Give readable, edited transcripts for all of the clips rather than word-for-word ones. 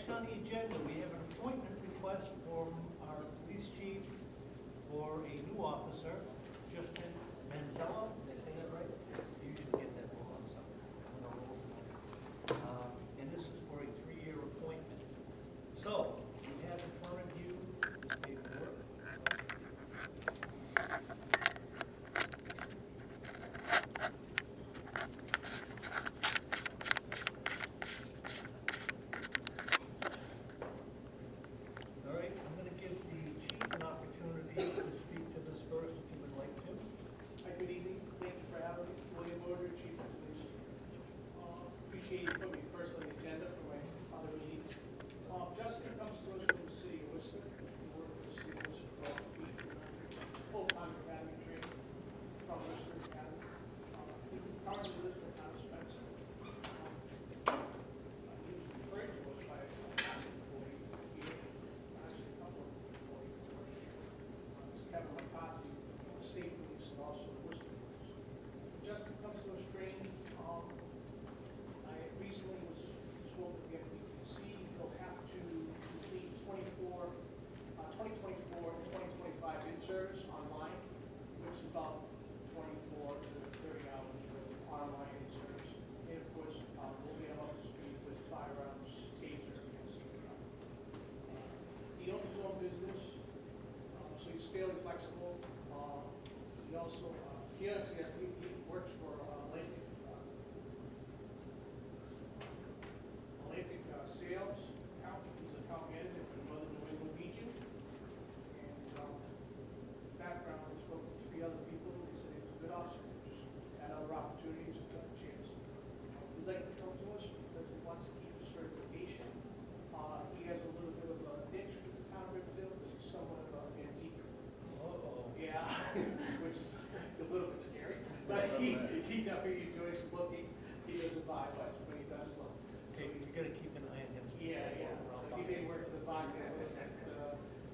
Next on the agenda, we have an appointment request from our police chief for a new officer, Justin Manzella. Did I say that right? You usually get that wrong, so I'm gonna roll with it. And this is for a 3-year appointment. So, you have in front of you this paperwork. All right, I'm going to give the chief an opportunity to speak to this first, if you would like to. Hi, good evening. Thank you for having me. William Border, Chief of Police. Appreciate you putting me first on the agenda for my other meeting. Justin comes to us from the city of Worcester. He worked for the city of Worcester for 12 years. Full-time academy training from Worcester Academy. He currently lives in the town of Spencer. He was referred to us by a past employee here, actually a couple of employees. It's Kevin McCarthy, state police, and also Worcester police. Justin comes to us trained. I recently was told that the FPC will have to complete 2024 and 2025 in-service online, which is about 24 to 30 hours of online in-service. And of course, we'll get up to speed with firearms, taser, and CPR. He owns his own business, so he's fairly flexible. He also, he works for Atlantic Sales account. He's an account manager for the Northern New England region. And background, he spoke to 3 other people. They said he was a good officer. Just had other opportunities and got a chance. He'd like to come to us because he wants to keep the certification. He has a little bit of a niche with the town of Brimfield because he's somewhat of an antique. Uh-oh. Yeah, which is a little bit scary. But he definitely enjoys looking. He doesn't buy much, but he does look. Okay, you got to keep an eye on him. Yeah. So he may work the vodka a little bit,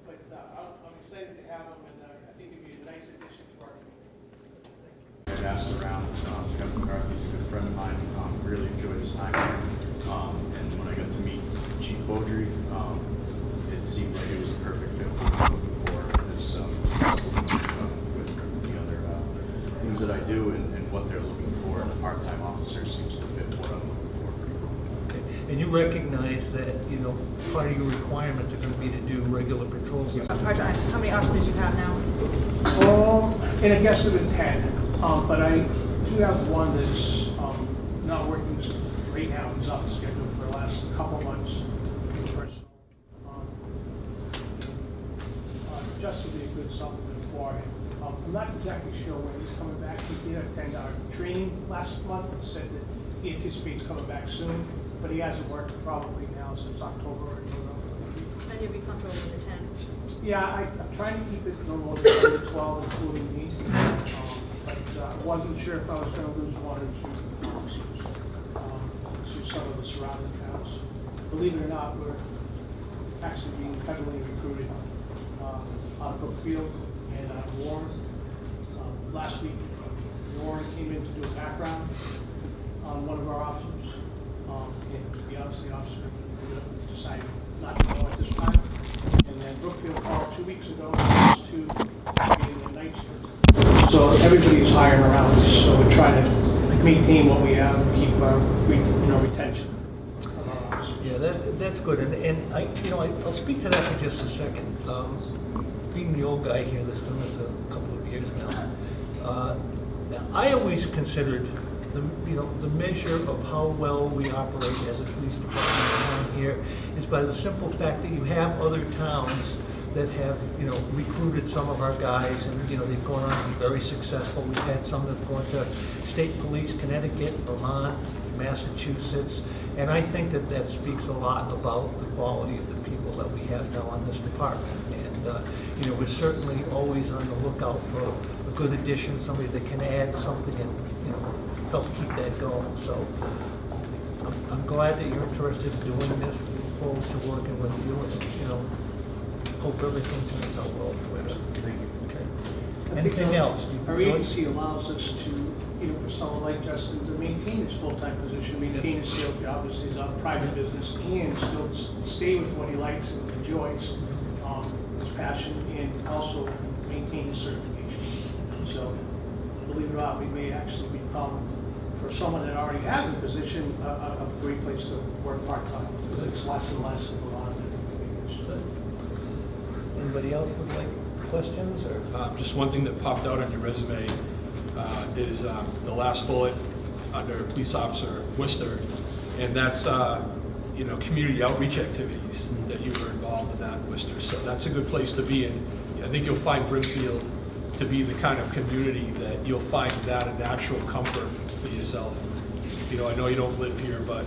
but I'm excited to have him, and I think it'd be a nice addition to our community. I asked around. Kevin McCarthy's a good friend of mine. Really enjoyed his time here. And when I got to meet Chief Beaudry, it seemed like it was a perfect fit for what I'm looking for. This with the other things that I do and what they're looking for, and a part-time officer seems to fit what I'm looking for pretty well. Okay. And you recognize that, part of your requirements are going to be to do regular patrols. Part-time. How many officers you have now? And I guess it was 10, but I do have one that's not working right now. He's off the schedule for the last couple of months. Personal. Just to be a good supplement for him. I'm not exactly sure when he's coming back. He did attend our training last month and said that he anticipates coming back soon, but he hasn't worked probably now since October or November. And you'd be comfortable with the 10? Yeah, I'm trying to keep it no more than 10 to 12, including me. But I wasn't sure if I was going to lose 1 or 2 officers to some of the surrounding towns. Believe it or not, we're actually being heavily recruited out of Brimfield and out of Warren. Last week, Warren came in to do a background on one of our officers. And to be honest, the officer decided not to go at this time. And then Brookfield called 2 weeks ago to be in the night shift. So everybody is hiring around us, so we're trying to maintain what we have and keep our retention of our officers. Yeah, that's good, and I'll speak to that for just a second. Being the old guy here that's done this a couple of years now, I always considered the measure of how well we operate as a police department around here is by the simple fact that you have other towns that have recruited some of our guys, and they've gone on to be very successful. We've had some that have gone to state police, Connecticut, Vermont, Massachusetts, and I think that speaks a lot about the quality of the people that we have now on this department. And we're certainly always on the lookout for a good addition, somebody that can add something and help keep that going. So I'm glad that you're interested in doing this. Look forward to working with you, and hope everything turns out well for you. Thank you. Okay. Anything else? Our agency allows us to, for someone like Justin, to maintain his full-time position, maintain his sales obviously is a private business, and still stay with what he likes and enjoys, his passion, and also maintain his certification. So, believe it or not, we may actually become, for someone that already has a position, a great place to work part-time, because it's less and less of a lot of different things. Good. Anybody else would like questions, or? Just one thing that popped out on your resume is the last bullet under police officer Worcester, and that's community outreach activities that you were involved in that in Worcester. So that's a good place to be, and I think you'll find Brimfield to be the kind of community that you'll find that a natural comfort for yourself. I know you don't live here, but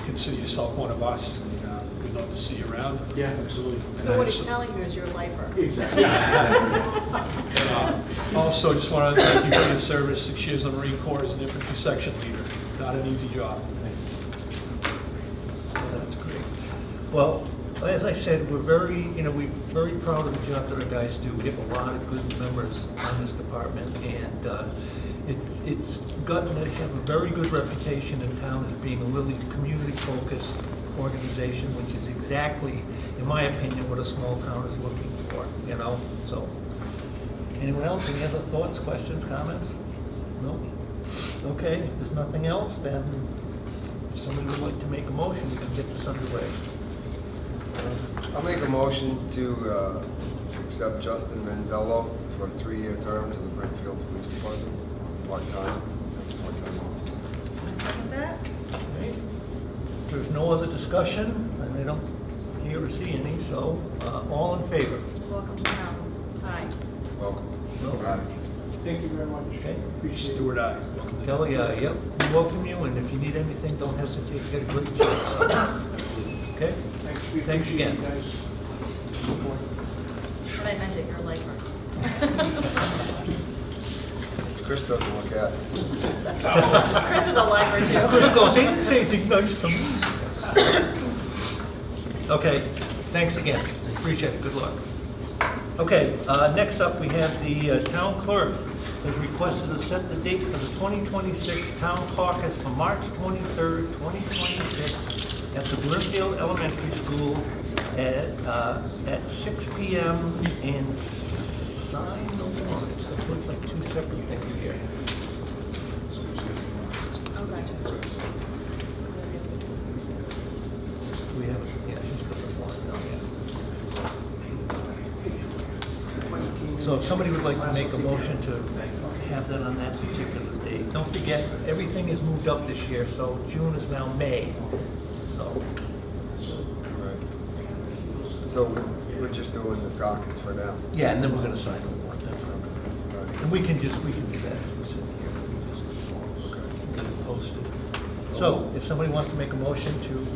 consider yourself one of us. We'd love to see you around. Yeah, absolutely. So what he's telling you is you're a lifer. Exactly. Also, just want to thank you for your service, 6 years in the Marine Corps as an infantry section leader. Not an easy job. That's great. Well, as I said, we're very proud of the job that our guys do. We have a lot of good members on this department, and it's gotten to have a very good reputation in town as being a really community-focused organization, which is exactly, in my opinion, what a small town is looking for, So, anyone else? Any other thoughts, questions, comments? No? Okay, if there's nothing else, then if somebody would like to make a motion, we can get this underway. I'll make a motion to accept Justin Manzello for a 3-year term to the Brimfield Police Department, part-time officer. I second that. Okay. If there's no other discussion, and I don't hear or see any, so all in favor? Welcome to town. Aye. Welcome. Welcome. Aye. Thank you very much. Okay. Appreciate it. Stewart, aye. Welcome to Kelly, yep, we welcome you, and if you need anything, don't hesitate to get a great job. Okay? Thanks. We Thanks appreciate again. you guys' support. But I meant it, you're a lifer. Chris doesn't look at it. Chris is a lifer too. Chris goes, he didn't say anything nice to me. Okay, thanks again, appreciate it, good luck. Okay, next up, we have the town clerk has requested to set the date for the 2026 town caucus for March 23rd, 2026 at the Brimfield Elementary School at 6 p.m. and sign the warrant. So it looks like two separate things here. Oh, gotcha. We have, yeah, she's got the warrant down here. So if somebody would like to make a motion to have that on that particular date. Don't forget, everything is moved up this year, so June is now May. So, Right. So we're just doing the caucus for now. yeah, and then we're gonna sign the warrant, that's all. Right. And we can do that as we sit here. We just get it posted. So if somebody wants to make a motion to,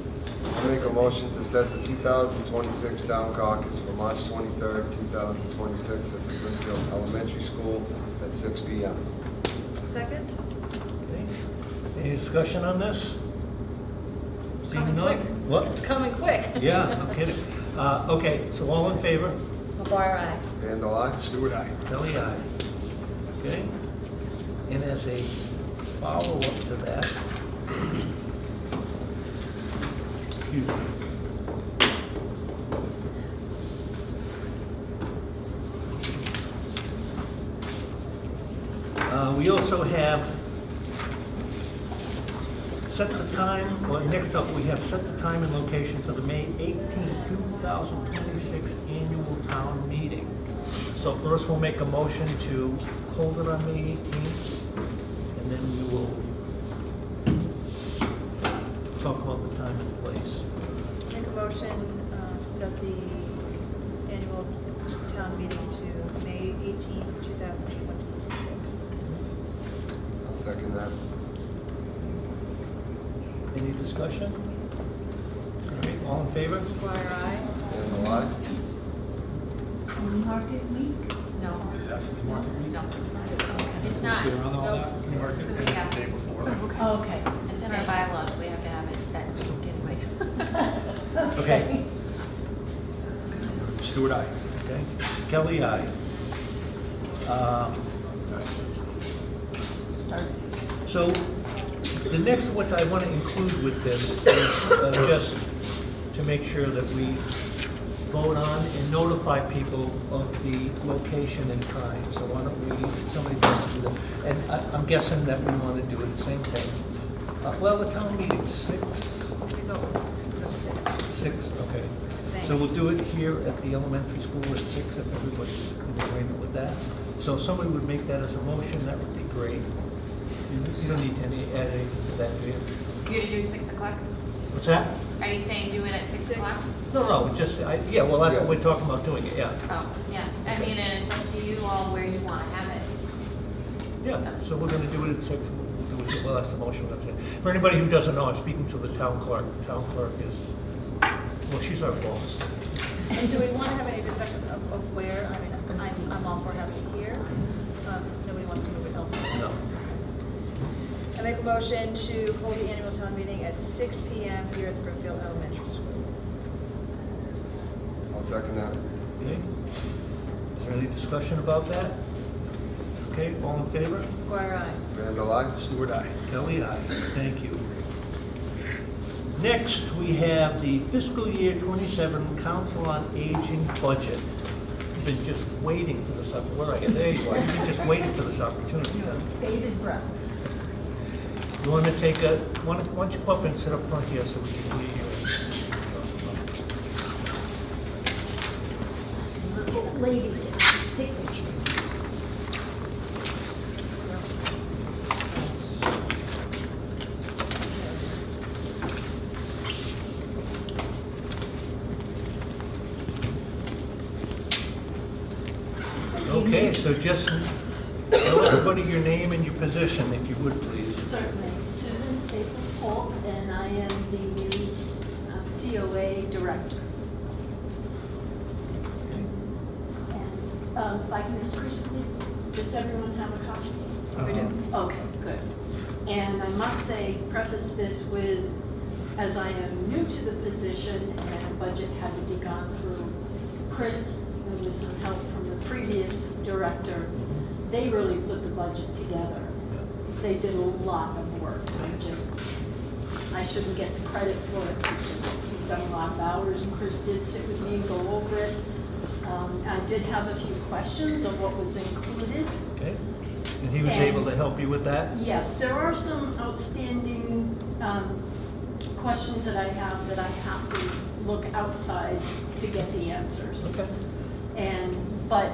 I'll make a motion to set the 2026 town caucus for March 23rd, 2026 at the Brimfield Elementary School at 6 p.m. Second? okay, any discussion on this? Seeing Coming none? quick. What? It's coming quick. Yeah, no kidding. Okay, so all in favor? McGuire, aye. And the lie? Stewart, aye. Kelly, aye. Okay? And as a follow-up to that, excuse me. We also have set the time, well, next up, we have set the time and location for the May 18th, 2026 annual town meeting. So first, we'll make a motion to hold it on May 18th, and then we will talk about the time and place. Make a motion to set the annual town meeting to May 18th, 2026. I'll second that. Any discussion? All right, all in favor? McGuire, aye. And the lie? Market week? No. Is that flea market week? No. It's not. Clear on all Nope. that? Flea market It's the is week the after. day before. Oh, okay. It's in our bylaws. We have to have it that week anyway. Okay. Stewart, aye. Okay, Kelly, aye. Start. So The next, what I want to include with this is just to make sure that we vote on and notify people of the location and time. So why don't we, somebody wants to do that? And I'm guessing that we want to do it the same thing. Well, the town meeting's 6. We go, no, 6. 6, okay. So we'll do it here at the elementary school at 6 if everybody's in agreement with that. So if somebody would make that as a motion, that would be great. You don't need to add anything to that, do you? You're gonna do 6 o'clock? What's that? Are you saying do it at 6 o'clock? No, just, yeah, well, that's what we're talking about doing it, yeah. Oh, yeah, I mean, and it's up to you all where you wanna have it. Yeah, so we're gonna do it at 6. We'll do it, well, that's the motion. That's it. For anybody who doesn't know, I'm speaking to the town clerk. The town clerk is, well, she's our boss. And do we want to have any discussion of where? I mean, I'm all for having it here. Nobody wants to move it elsewhere. No. I make a motion to hold the annual town meeting at 6 p.m. here at the Brimfield Elementary School. I'll second that. Okay. Is there any discussion about that? Okay, all in favor? Dwyer, aye. Randall, I. Stewart, aye. Kelly, aye. Thank you. Next, we have the fiscal year 27 Council on Aging budget. You've been just waiting for this, where are you? There you are. You've been just waiting for this opportunity. Huh? Bated breath. You want to take a, why don't you come up and sit up front here so we can hear you? Lady, take Okay, so just tell everybody your name and your position, if you would, please. Certainly. Susan Staples Holt, and I am the new COA director. And if I can ask Kristen, does everyone have a copy? We do. Okay, good. And I must say, preface this with, as I am new to the position and a budget had to be gone through Chris, and with some help from the previous director, they really put the budget together. They did a lot of work. I shouldn't get the credit for it because we've done a lot of hours, and Chris did sit with me and go over it. I did have a few questions of what was included. Okay, and he was able to help you with that? Yes, there are some outstanding questions that I have to look outside to get the answers. Okay. But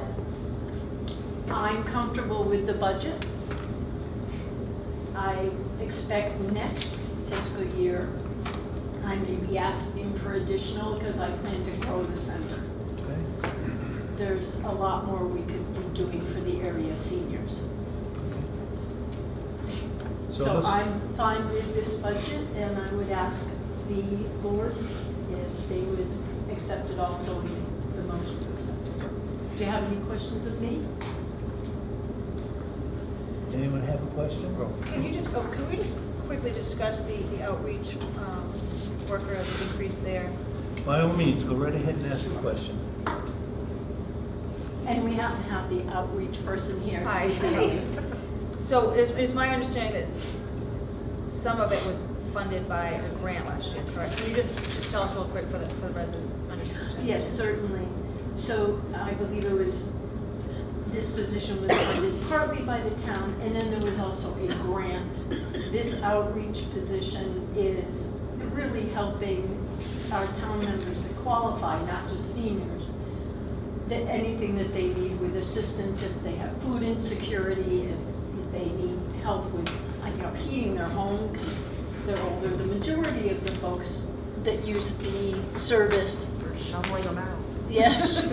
I'm comfortable with the budget. I expect next fiscal year, I may be asking for additional because I plan to grow the center. Okay. There's a lot more we could be doing for the area seniors. So this- I'm fine with this budget, and I would ask the board if they would accept it also in the motion to accept it. Do you have any questions of me? Anyone have a question? Can we just quickly discuss the outreach worker, the increase there? By all means, go right ahead and ask a question. And we happen to have the outreach person here. Hi. this evening. So it's my understanding that some of it was funded by a grant last year, correct? Can you just tell us real quick for the residents' understanding? Yes, certainly. So I believe this position was funded partly by the town, and then there was also a grant. This outreach position is really helping our town members that qualify, not just seniors, that anything that they need with assistance, if they have food insecurity, if they need help with, heating their home because they're older. The majority of the folks that use the service We're shoveling them out. yes,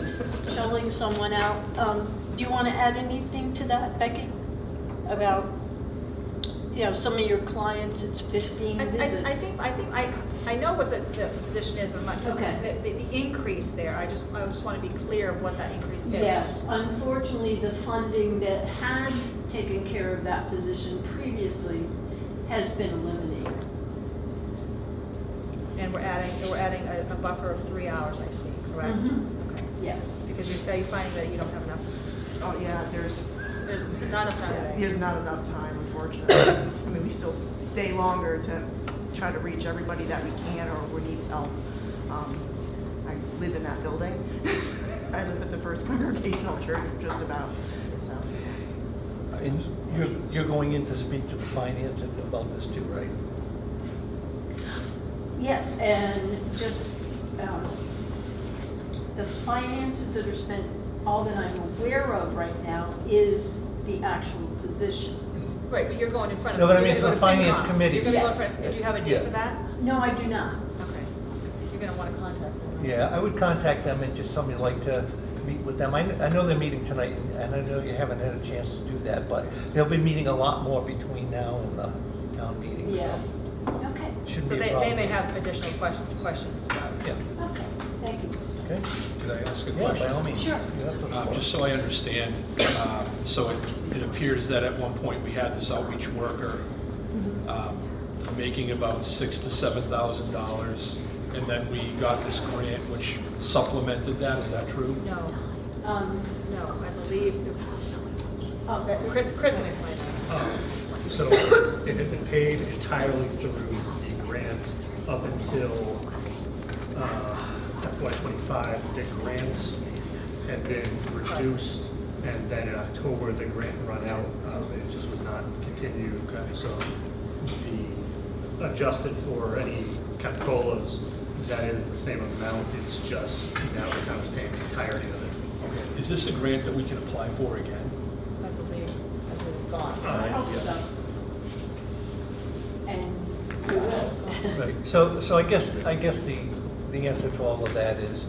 shoveling someone out. Do you want to add anything to that, Becky? About, some of your clients, it's 15 visits. I know what the position is, but Okay. the increase there, I just want to be clear of what that increase is. Yes, unfortunately, the funding that had taken care of that position previously has been eliminated. And we're adding a buffer of 3 hours, I see, correct? Mhm. Okay. Yes. Because are you finding that you don't have enough? Oh, yeah, there's there's not enough time today. There's not enough time, unfortunately. I mean, we still stay longer to try to reach everybody that we can or who needs help. I live in that building. I live at the First Congregational Church, just about, so. And you're going in to speak to the finance about this too, right? Yes, and just the finances that are spent, all that I'm aware of right now is the actual position. Right, but you're going in front of. No, but I you're mean, it's gonna the go to finance FinCom. committee. You're gonna go in Yes. front, do you have a date Yeah. for that? No, I do not. Okay. You're gonna wanna contact them. Yeah, I would contact them and just tell me you'd like to meet with them. I know they're meeting tonight, and I know you haven't had a chance to do that, but they'll be meeting a lot more between now and the town meeting. so Yeah. Okay, Shouldn't So be a they problem. may have additional questions about it. Yeah, okay, thank you. okay. Could I ask a Yeah, question? by all means. Sure. You have the floor. Just so I understand, so it appears that at one point we had this outreach worker making about $6,000 to $7,000, and then we got this grant which supplemented that. Is that true? No, Um, no, I believe, Chris can explain that. So it had been paid entirely through the grant up until FY '25. The grants had been reduced, and then in October, the grant run out. It just was not continued. So the adjusted for any kind of COLAs, that is the same amount. It's just now the town is paying the entirety of it. Is this a grant that we can apply for again? I believe it's gone. I hope so. And we will. Right, so I guess the answer to all of that is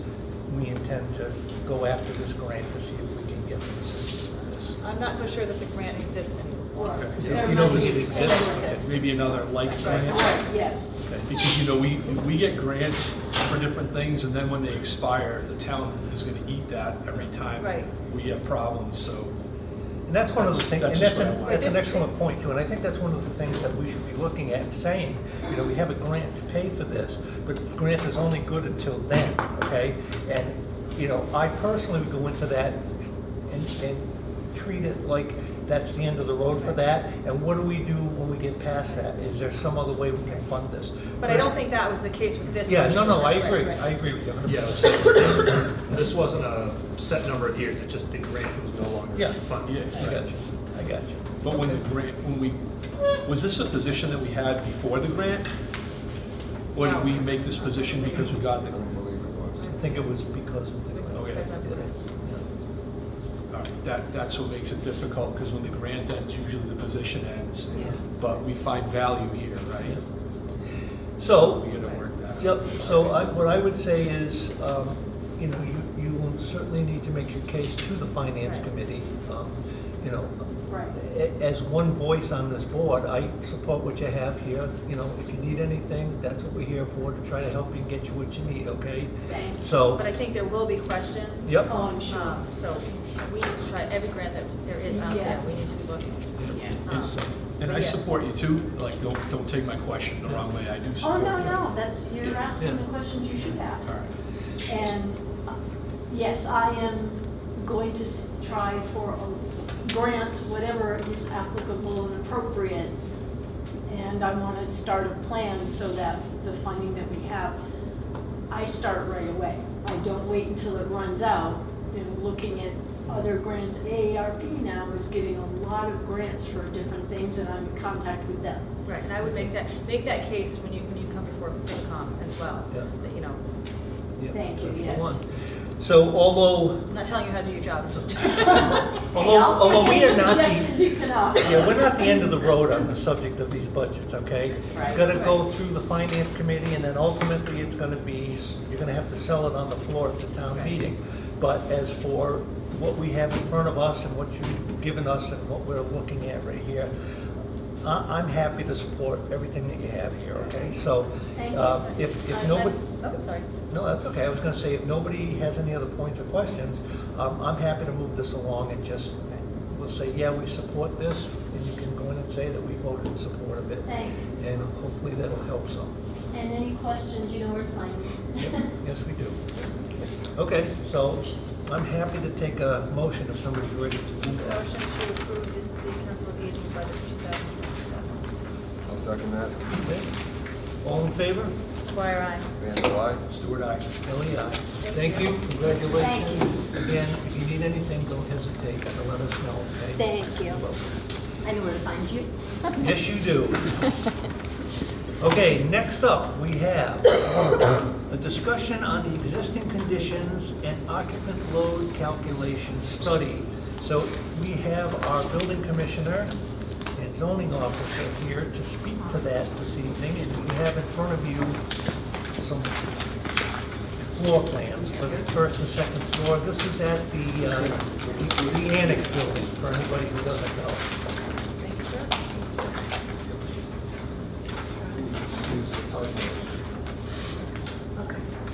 we intend to go after this grant to see if we can get some assistance on this. I'm not so sure that the grant exists anymore. Okay. There You know might it be- exists? Maybe another like grant? Right, yes. Okay, because, you know, if we get grants for different things, and then when they expire, the town is gonna eat that every time Right. we have problems, so. And that's one of the things, That's and just that's what I an wanted. excellent point too, and I think that's one of the things that we should be looking at and saying, you know, we have a grant to pay for this, but the grant is only good until then, okay? And, you know, I personally would go into that and treat it like that's the end of the road for that, and what do we do when we get past that? Is there some other way we can fund this? But I don't think that was the case with this. Yeah, no, I Right, agree, right. I agree with you. 100%. Yeah, so this wasn't a set number of years, it just the grant was no longer Yeah. funded. Yeah. I got you, I got you. But was this a position that we had before the grant? Or did we make this position because we got I the? don't believe it was. I think it was because of the. Okay. Because of the- All right, that's what makes it difficult, because when the grant ends, usually the position ends. Yeah. But we find value here, right? So, We gotta work that out. yep, so what I would say is, you know, you will certainly need to make your case to the finance Right. committee. You know, Right. as one voice on this board, I support what you have here. You know, if you need anything, that's what we're here for, to try to help you and get you what you need, okay? Thank you. So, But I think there will be questions. yep, Oh, I'm sure. So we need to try every grant that there is out there. We need to be looking. Yes. And I Yes. support you too, like, don't take my question the wrong way, I do Oh, support you. no, that's, you're asking Yeah. the questions you should ask. All right. And yes, I am going to try for a grant, whatever is applicable and appropriate. And I want to start a plan so that the funding that we have, I start right away. I don't wait until it runs out. You know, looking at other grants, AARP now is giving a lot of grants for different things, and I'm in contact with them. Right, and I would make that case when you come before FinCom as well. Yeah. That, you know, yeah, Thank you, that's the yes. one. So although, I'm not telling you how to do your job. just- although we are not Suggestions the, you can offer. yeah, we're not the end of the road on the subject of these budgets, okay? Right. It's gonna go through the finance committee, and then ultimately it's gonna be, you're gonna have to sell it on the floor at the town meeting. But as for what we have in front of us and what you've given us and what we're looking at right here, I'm happy to support everything that you have here, okay? So, Thank you. if nobody, Oh, sorry. no, that's okay, I was gonna say, if nobody has any other points or questions, I'm happy to move this along and just, we'll say, yeah, we support this, and you can go in and say that we voted in support of it, Thank you. and hopefully that'll help some. And any questions, you know where to find me. Yes, we do. Okay, so I'm happy to take a motion if somebody's ready to do that. Motion to approve this, the Council of Aging budget for 2027. I'll second that. Okay. All in favor? Dwyer, aye. Vandal, aye. Stewart, aye. Ellie, aye. Thank you, congratulations. Thank Again, if you need anything, don't hesitate to let us know, okay? Thank you. You're welcome. I know where to find you. Yes, you do. Okay, next up, we have a discussion on the existing conditions and occupant load calculation study. So we have our building commissioner and zoning officer here to speak to that this evening, and you have in front of you some floor plans for the first and second floor. This is at the annex building, for anybody who doesn't know. Thank you, sir.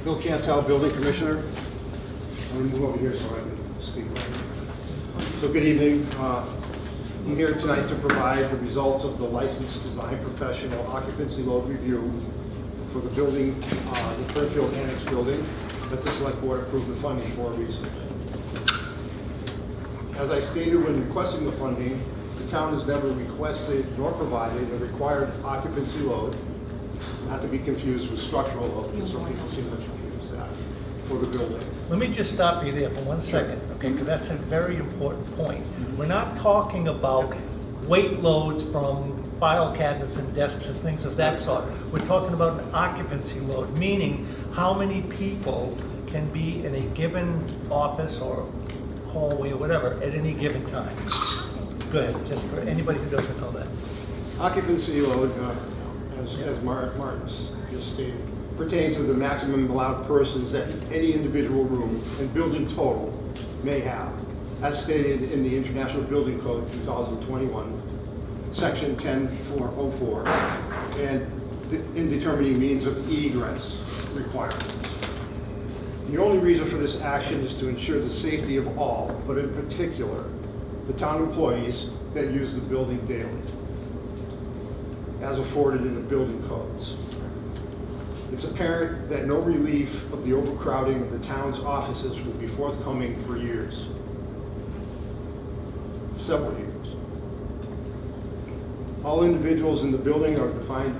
Bill Cantal, Building Commissioner. I'm going to move over here so I can speak. So good evening. I'm here tonight to provide the results of the licensed design professional occupancy load review for the building, the Brimfield Annex building that the Select Board approved the funding for recently. As I stated when requesting the funding, the town has never requested nor provided a required occupancy load, not to be confused with structural load, because some people seem to confuse that, for the building. Let me just stop you there for 1 second, okay, because that's a very important point. We're not talking about weight loads from file cabinets and desks and things of that sort. We're talking about an occupancy load, meaning how many people can be in a given office or hallway or whatever at any given time. Go ahead, just for anybody who doesn't know that. Occupancy load, as Martin just stated, pertains to the maximum allowed persons that any individual room and building total may have, as stated in the International Building Code 2021, Section 10404, and in determining means of egress requirements. The only reason for this action is to ensure the safety of all, but in particular, the town employees that use the building daily, as afforded in the building codes. It's apparent that no relief of the overcrowding of the town's offices will be forthcoming for years, several years. All individuals in the building are defined,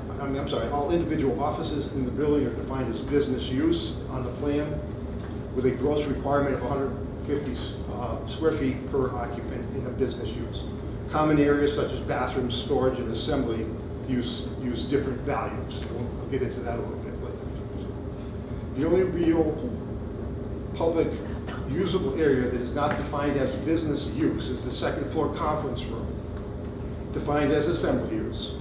all individual offices in the building are defined as business use on the plan, with a gross requirement of 150 square feet per occupant in a business use. Common areas such as bathrooms, storage, and assembly use different values. I'll get into that a little bit later. The only real public usable area that is not defined as business use is the second floor conference room, defined as assembly use,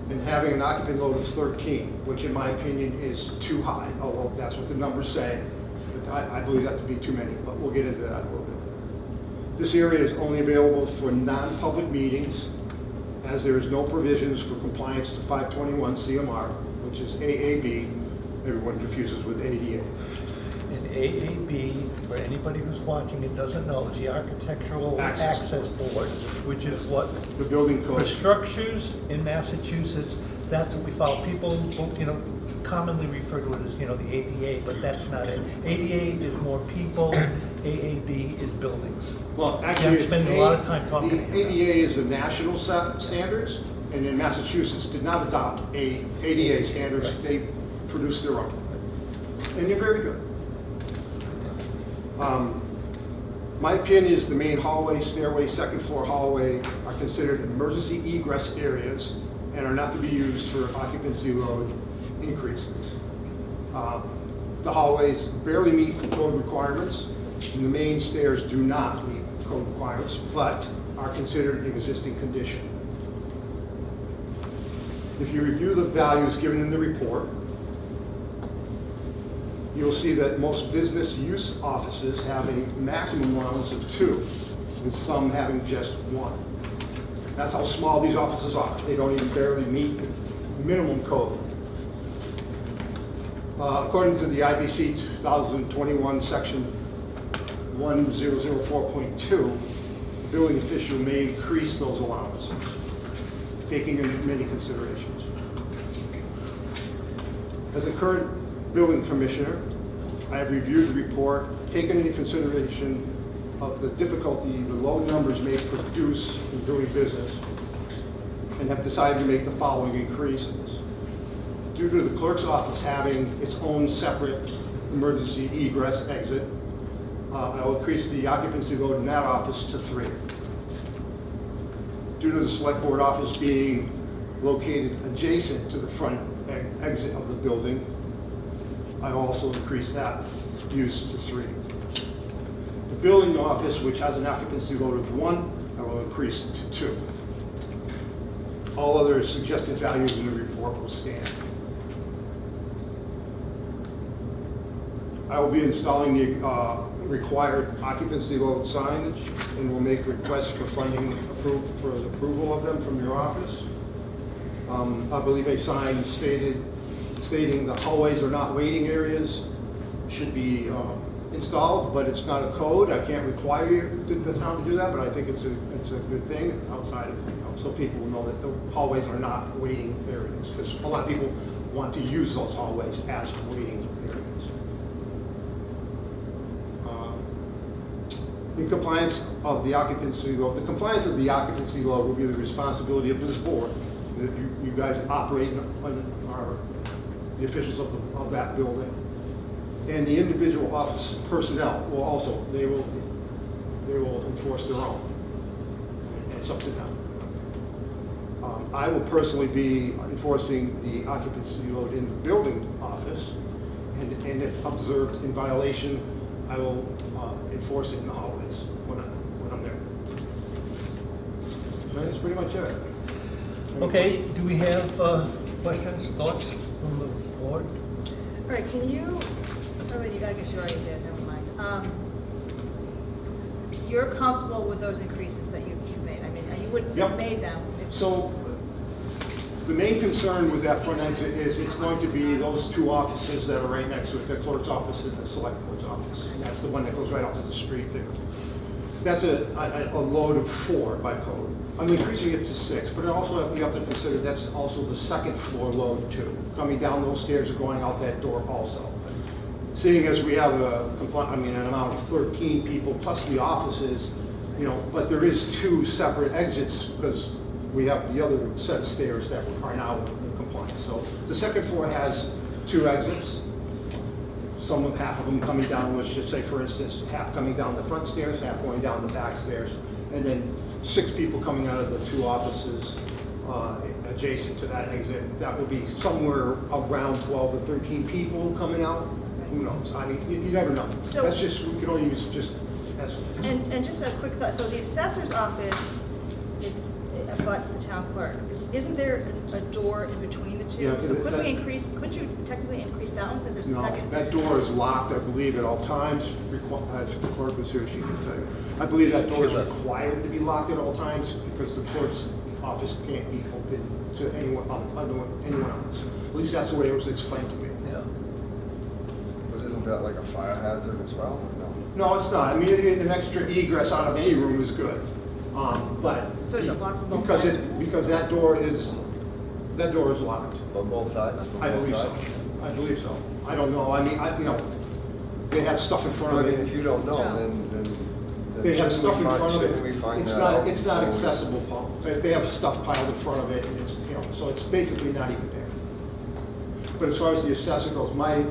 and having an occupant load of 13, which in my opinion is too high, although that's what the numbers say. But I believe that to be too many, but we'll get into that a little bit. This area is only available for non-public meetings, as there is no provisions for compliance to 521 CMR, which is AAB, everyone confuses with ADA. And AAB, for anybody who's watching and doesn't know, is the Architectural Access Board, which is what? The building code. For structures in Massachusetts, that's what we follow. People, commonly refer to it as, the ADA, but that's not it. ADA is more people, AAB is buildings. Well, actually, I'm spending a lot of time talking to him. The ADA is the national standards, and in Massachusetts did not adopt ADA standards. Right. They produced their own, and they're very good. My opinion is the main hallway, stairway, second floor hallway are considered emergency egress areas and are not to be used for occupancy load increases. The hallways barely meet code requirements, and the main stairs do not meet code requirements, but are considered an existing condition. If you review the values given in the report, you'll see that most business use offices have a maximum allowance of 2, and some having just 1. That's how small these offices are. They don't even barely meet minimum code. According to the IBC 2021 section 1004.2, the building official may increase those allowances, taking into many considerations. As a current building commissioner, I have reviewed the report, taken into consideration of the difficulty the low numbers may produce in doing business, and have decided to make the following increases. Due to the clerk's office having its own separate emergency egress exit, I will increase the occupancy load in that office to 3. Due to the select board office being located adjacent to the front exit of the building, I also increase that use to 3. The building office, which has an occupancy load of 1, I will increase to 2. All other suggested values in the report will stand. I will be installing the required occupancy load signage and will make requests for funding for the approval of them from your office. I believe a sign stating the hallways are not waiting areas should be installed, but it's not a code. I can't require the town to do that, but I think it's a good thing outside of, so people will know that the hallways are not waiting areas, because a lot of people want to use those hallways as waiting areas. In compliance of the occupancy load, the compliance of the occupancy load will be the responsibility of this board. That you guys operate are the officials of that building. And the individual office personnel will also, they will enforce their own. And it's up to them. I will personally be enforcing the occupancy load in the building office, and if observed in violation, I will enforce it in the hallways when I'm there. That's pretty much it. Okay, do we have questions, thoughts from the board? All right, can you, I guess you already did, never mind. You're comfortable with those increases that you made? I mean, you wouldn't have made them. So the main concern with that front exit is it's going to be those 2 offices that are right next to it, the clerk's office and the select board's office. And that's the one that goes right out to the street there. That's a load of 4 by code. I'm increasing it to 6, but also you have to consider that's also the second floor load too. Coming down those stairs or going out that door also. Seeing as we have an amount of 13 people plus the offices, but there is 2 separate exits because we have the other set of stairs that are now in compliance. So the second floor has 2 exits. Half of them coming down, let's just say for instance, half coming down the front stairs, half going down the back stairs, and then 6 people coming out of the 2 offices adjacent to that exit. That would be somewhere around 12 or 13 people coming out. Who knows? I mean, you never know. So, that's just, we can only use just estimates. And just a quick thought, so the assessor's office abuts the town clerk. Isn't there a door in between the 2? Yeah, So could you technically increase that one since there's a No, second? that door is locked, I believe, at all times. If the clerk was here, she could tell you. I believe that door is required to be locked at all times because the clerk's office can't be open to anyone else. At least that's the way it was explained to me. Yeah. But isn't that like a fire hazard as well, or no? No, it's not. I mean, an extra egress out of any room is good. But So is it locked from both sides? because that door is locked. On both sides? From I both believe so. sides? I believe so. I don't know. I mean, they have stuff in front Well, of I it. mean, if you don't know, No. then They have shouldn't stuff we in find- front of it. shouldn't we find that out It's not before we- accessible, Paul. They have stuff piled in front of it, and it's, so it's basically not even there. But as far as the assessor goes, my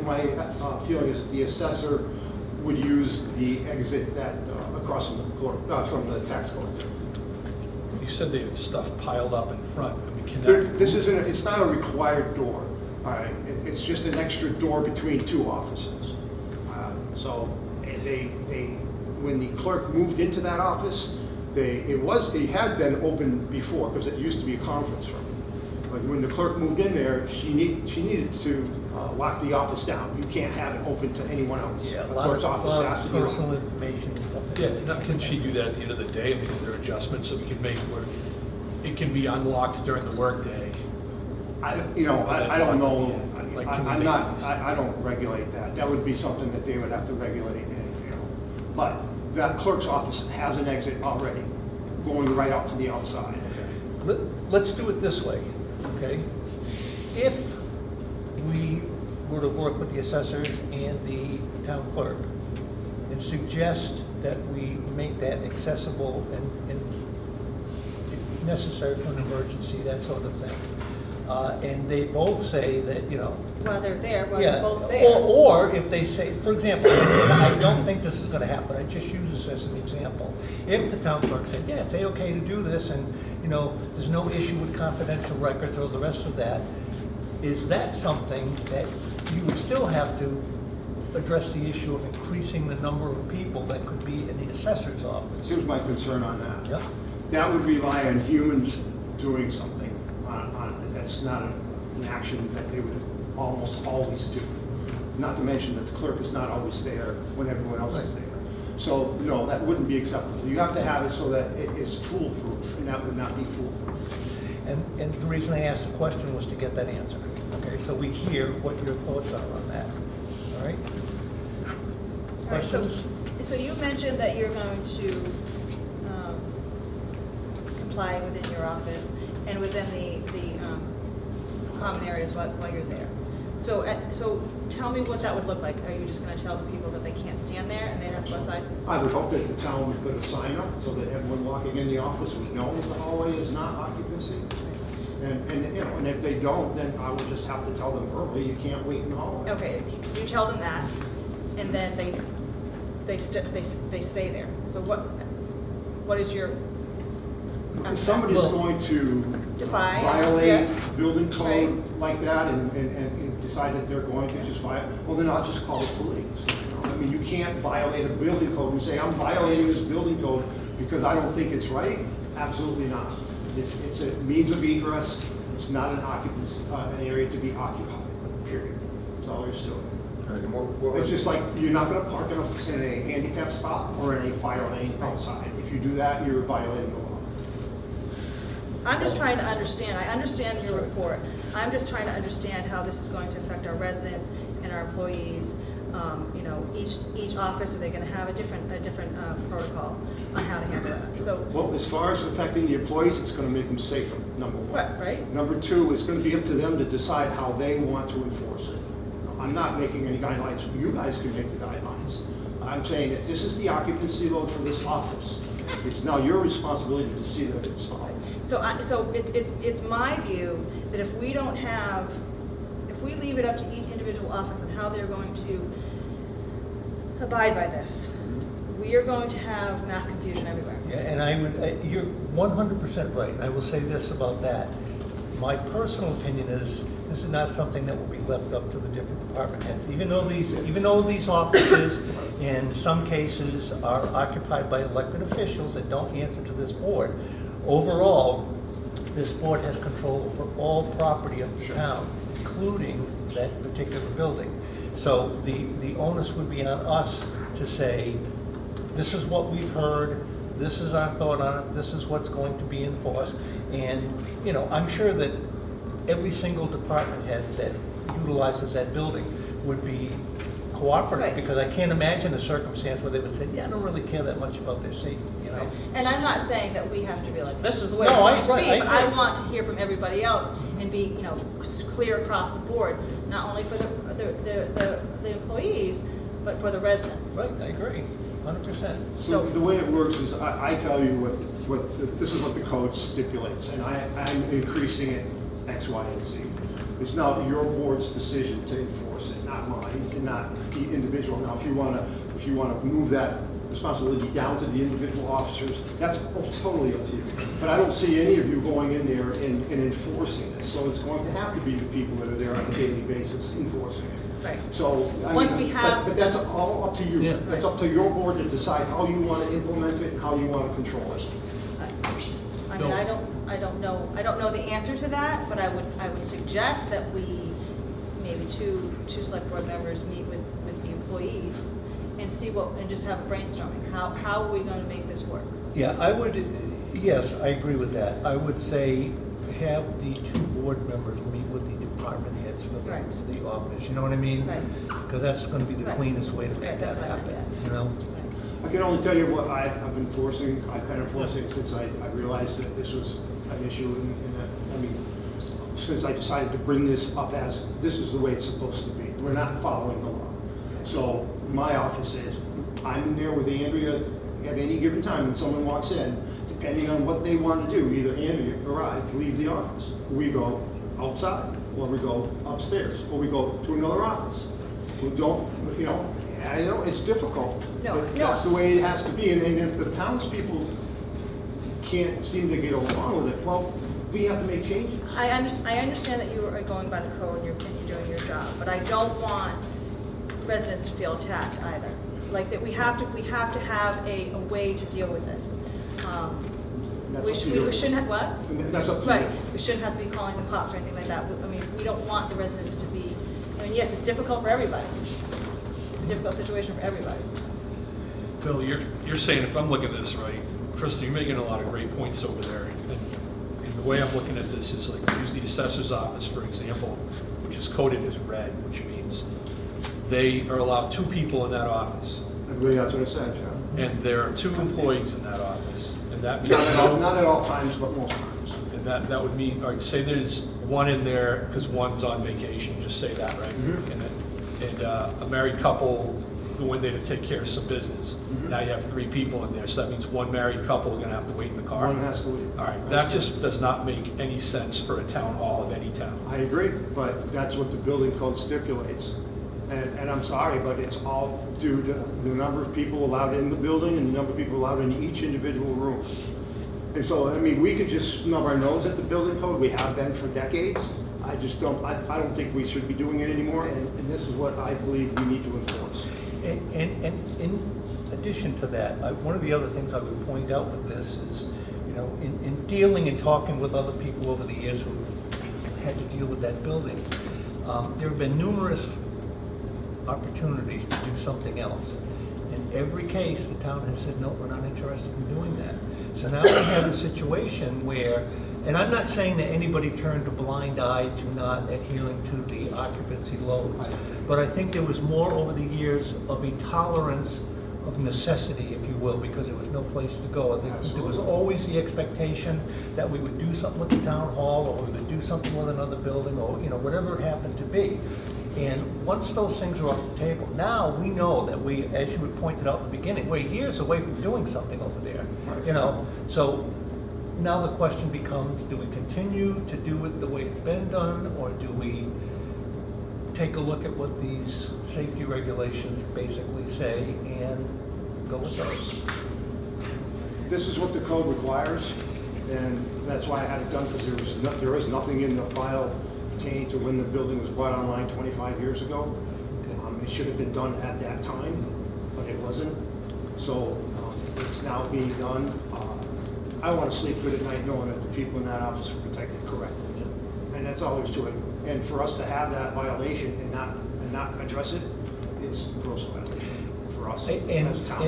feeling is that the assessor would use the exit that, across from the court, from the tax collector. You said they had stuff piled up in front. I mean, can that? This isn't, it's not a required door, all right? It's just an extra door between 2 offices. So when the clerk moved into that office, it had been open before because it used to be a conference room. But when the clerk moved in there, she needed to lock the office down. You can't have it open to anyone else. Yeah, a The lot clerk's of office has to be personal open. information and stuff. Yeah, now, can she do that at the end of the day? I mean, are there adjustments that we can make where it can be unlocked during the workday? I don't know. Like, can we I'm make not, these? I don't regulate that. That would be something that they would have to regulate, But that clerk's office has an exit already, going right out to the outside. Let's do it this way, okay? If we were to work with the assessors and the town clerk and suggest that we make that accessible and if necessary for an emergency, that sort of thing. And they both say that, you know, While they're there, while yeah, they're both there. or if they say, for example, and I don't think this is gonna happen, I just use this as an example. If the town clerk said, yeah, it's okay to do this, and, you know, there's no issue with confidential records or the rest of that, is that something that you would still have to address the issue of increasing the number of people that could be in the assessor's office? Here's my concern on that. Yep. That would rely on humans doing something on it. That's not an action that they would almost always do. Not to mention that the clerk is not always there when everyone else is there. So, no, that wouldn't be acceptable. You have to have it so that it is foolproof, and that would not be foolproof. And the reason I asked the question was to get that answer. Okay, so we hear what your thoughts are on that, all right? All right, Questions? so you mentioned that you're going to comply within your office and within the common areas while you're there. So tell me what that would look like. Are you just going to tell the people that they can't stand there and they have to go outside? I would hope that the town would put a sign up so that everyone walking in the office would know the hallway is not occupancy. And, you know, and if they don't, then I would just have to tell them verbally, you can't wait in the hallway. Okay, you tell them that, and then they stay there. So what is your? If somebody's Well, going to Defy, violate yeah. building code Right. like that and decide that they're going to just violate, well, then I'll just call the police. You know? I mean, you can't violate a building code and say, I'm violating this building code because I don't think it's right. Absolutely not. It's a means of egress. It's not an occupancy, an area to be occupied, period. That's all there is to it. All right, and what It's was- just like, you're not gonna park in a handicap spot or in a fire lane outside. If you do that, you're violating the law. I'm just trying to understand. I understand your report. I'm just trying to understand how this is going to affect our residents and our employees. You know, each office, are they going to have a different protocol on how to handle that? So, Well, as far as affecting the employees, it's gonna make them safer, number one. what, right? Number two, it's gonna be up to them to decide how they want to enforce it. I'm not making any guidelines, you guys can make the guidelines. I'm saying that this is the occupancy load for this office. It's now your responsibility to see that it's followed. So it's my view that if we leave it up to each individual office on how they're going to abide by this, we are going to have mass confusion everywhere. Yeah, and you're 100% right, and I will say this about that. My personal opinion is, this is not something that will be left up to the different department heads. Even though these offices, in some cases, are occupied by elected officials that don't answer to this board, overall, this board has control over all property of the town, including that particular building. So the onus would be on us to say, this is what we've heard, this is our thought on it, this is what's going to be enforced. And, you know, I'm sure that every single department head that utilizes that building would be cooperative, Right. because I can't imagine a circumstance where they would say, yeah, I don't really care that much about their safety, you know? And I'm not saying that we have to be like, this is the way No, it's going to I be, but I agree. want to hear from everybody else and be, you know, clear across the board, not only for the employees, but for the residents. Right, I agree, 100%. So the way it works is, I tell you this is what the code stipulates, and I'm increasing it X, Y, and Z. It's now your board's decision to enforce it, not mine, and not the individual. Now, if you wanna move that responsibility down to the individual officers, that's totally up to you. But I don't see any of you going in there and enforcing this, so it's going to have to be the people that are there on a daily basis enforcing it. Right. So, I Once mean, we have- but that's all up to you. Yeah. That's up to your board to decide how you want to implement it, and how you want to control it. I mean, I don't know the answer to that, but I would suggest that we, maybe two select board members meet with the employees and see and just have a brainstorming. How are we going to make this work? Yeah, yes, I agree with that. I would say have the two board members meet with the department heads for Right. the office, you know what I mean? Right. Because that's going to be the Right. cleanest way to make Right, that that's what I happen, meant, you know? I can only tell you what I've been enforcing since I realized that this was an issue, and that, I mean, since I decided to bring this up as, this is the way it's supposed to be. we're not following the law. So my office is, I'm in there with Andrea at any given time, and someone walks in, depending on what they want to do, either Andrea or I leave the office. We go outside, or we go upstairs, or we go to another office. We don't, you know, I know it's difficult, No, but no. that's the way it has to be. And if the townspeople can't seem to get along with it, well, we have to make changes. I understand that you are going by the code and you're doing your job, but I don't want residents to feel attacked either. Like that we have to have a way to deal with this. That's We up to you. shouldn't have, what? And that's up to Right, you. we shouldn't have to be calling the cops or anything like that. I mean, we don't want the residents to be, I mean, yes, it's difficult for everybody. It's a difficult situation for everybody. Bill, you're saying, if I'm looking at this right, Krista, you're making a lot of great points over there. And the way I'm looking at this is like, use the assessor's office, for example, which is coded as red, which means they are allowed 2 people in that office. I believe that's what it said, John. And there are 2 employees in that office. And that means, Not at all times, but most times. and that would mean, all right, say there's 1 in there because 1's on vacation, just say that, right? Mhm. And a married couple go in there to take care of some business. Mhm. Now you have 3 people in there, so that means 1 married couple are gonna have to wait in the car. One has to leave. All right, that just does not make any sense for a town hall of any town. I agree, but that's what the building code stipulates. And I'm sorry, but it's all due to the number of people allowed in the building and the number of people allowed in each individual room. And so, I mean, we could just snub our nose at the building code, we have been for decades. I just don't, I don't think we should be doing it anymore, and this is what I believe we need to enforce. And in addition to that, one of the other things I would point out with this is, you know, in dealing and talking with other people over the years who had to deal with that building, there have been numerous opportunities to do something else. In every case, the town has said, no, we're not interested in doing that. So now we have a situation where, and I'm not saying that anybody turned a blind eye to not adhering to the occupancy loads, but I think there was more over the years of a tolerance of necessity, if you will, because there was no place to go. I think there was always the expectation that we would do something with the town hall, or we would do something with another building, or, you know, whatever it happened to be. And once those things are off the table, now we know that we, as you had pointed out in the beginning, we're years away from doing something over there, you know? So now the question becomes, do we continue to do it the way it's been done, or do we take a look at what these safety regulations basically say and go with those? This is what the code requires, and that's why I had it done, because there is nothing in the file pertaining to when the building was brought online 25 years ago. It should have been done at that time, but it wasn't. So it's now being done. I want to sleep good at night knowing that the people in that office are protected correctly. And that's all there's to it. And for us to have that violation and not address it is a gross violation for us as a town.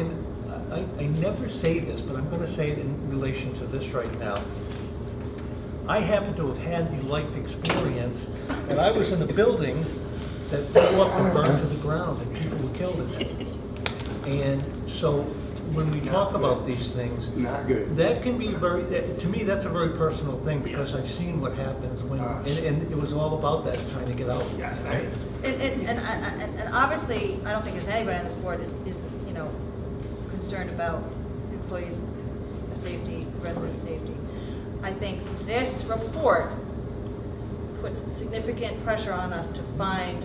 And I never say this, but I'm going to say it in relation to this right now. I happen to have had the life experience that I was in a building that blew up and burned to the ground and people were killed in it. And so when we talk about these things, Not good. that can be very, to me, that's a very personal thing, because I've seen what happens when, and it was all about that, trying to get out. Yeah, And obviously, I don't think there's anybody on this board is you know, concerned about employees' safety, resident safety. I think this report puts significant pressure on us to find.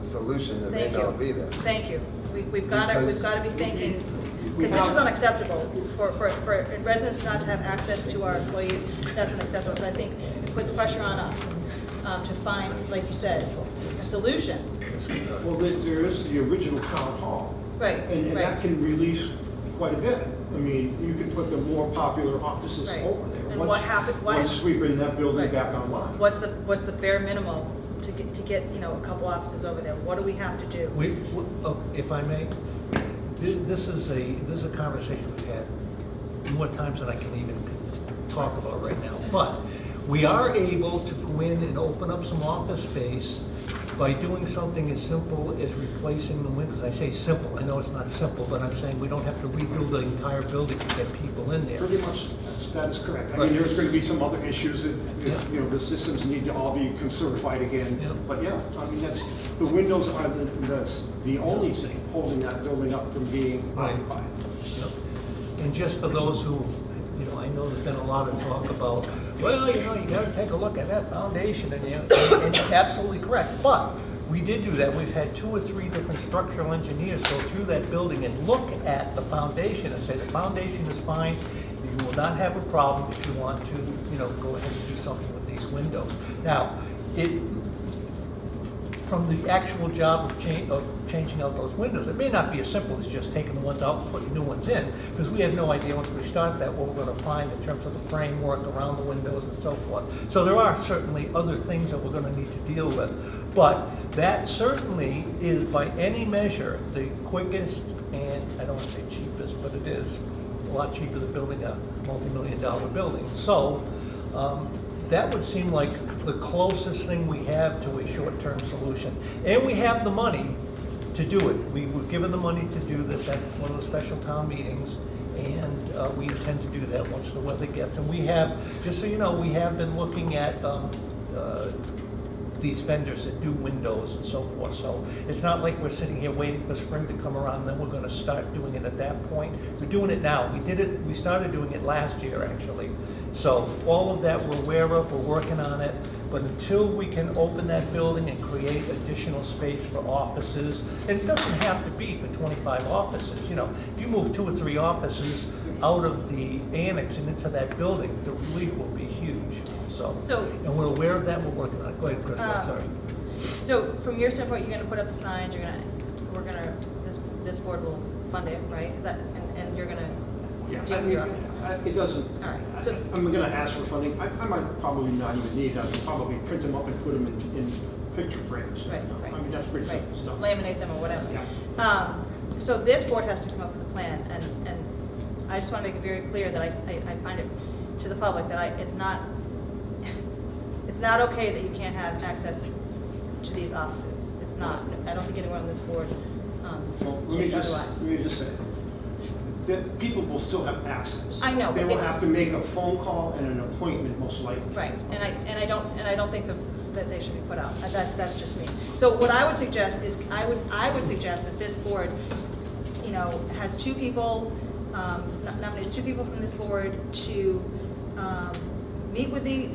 A solution that may Thank not be you. there. Thank you. We've got to be thinking, because this is unacceptable for residents not to have access to our employees. That's unacceptable. So I think it puts pressure on us to find, like you said, a solution. Well, there is the original town hall. Right, And right. that can release quite a bit. I mean, you can put the more popular offices Right. over there. And Once- what happened? Once we bring that building Right. back online. What's the bare minimum to get you know, a couple offices over there? What do we have to do? If I may, this is a conversation we've had more times than I can even talk about right now. But we are able to go in and open up some office space by doing something as simple as replacing the windows. I say simple, I know it's not simple, but I'm saying we don't have to rebuild the entire building to get people in there. Pretty much, that is correct. I Right. mean, there's going to be some other issues that, Yeah. you know, the systems need to all be certified again. Yeah. But yeah, I mean, the windows are the only thing holding that building up from being Right. occupied. Yep. And just for those who, you know, I know there's been a lot of talk about, well, you know, you gotta take a look at that foundation, and you're absolutely correct. But we did do that. We've had 2 or 3 different structural engineers go through that building and look at the foundation and say the foundation is fine. You will not have a problem if you want to, you know, go ahead and do something with these windows. Now, from the actual job of changing out those windows, it may not be as simple as just taking the ones out and putting new ones in, because we have no idea once we start that what we're going to find in terms of the framework around the windows and so forth. So there are certainly other things that we're going to need to deal with, but that certainly is by any measure the quickest, and I don't want to say cheapest, but it is a lot cheaper than building a multi-million-dollar building. So that would seem like the closest thing we have to a short-term solution. And we have the money to do it. We were given the money to do this at one of the special town meetings, and we intend to do that once the weather gets. And we have, just so you know, we have been looking at these vendors that do windows and so forth. So it's not like we're sitting here waiting for spring to come around and then we're going to start doing it at that point. We're doing it now. We started doing it last year, actually. So all of that we're aware of, we're working on it, but until we can open that building and create additional space for offices, and it doesn't have to be for 25 offices, you know, if you move 2 or 3 offices out of the annex and into that building, the relief will be huge. So, and we're aware of that, we're working on it. Go ahead, Chris, I'm sorry. So from your standpoint, you're gonna put up the signs, this board will fund it, right? Is that, and you're gonna Yeah, deal I with mean, your office? it doesn't, All right, so- I'm going to ask for funding. I might probably not even need it. I could probably print them up and put them in picture frames. Right, You know, right. I mean, that's pretty Right. simple stuff. Laminate them or whatever. Yeah. So this board has to come up with a plan, and I just want to make it very clear that I find it to the public that it's not okay that you can't have access to these offices. It's not. I don't think anyone on this board Well, let me thinks just otherwise. say, that people will still have access. I know, They but will it's- have to make a phone call and an appointment, most likely. Right, and I don't think that they should be put out. That's just me. So what I would suggest is, I would suggest that this board, you know, has 2 people, nominates 2 people from this board to meet with the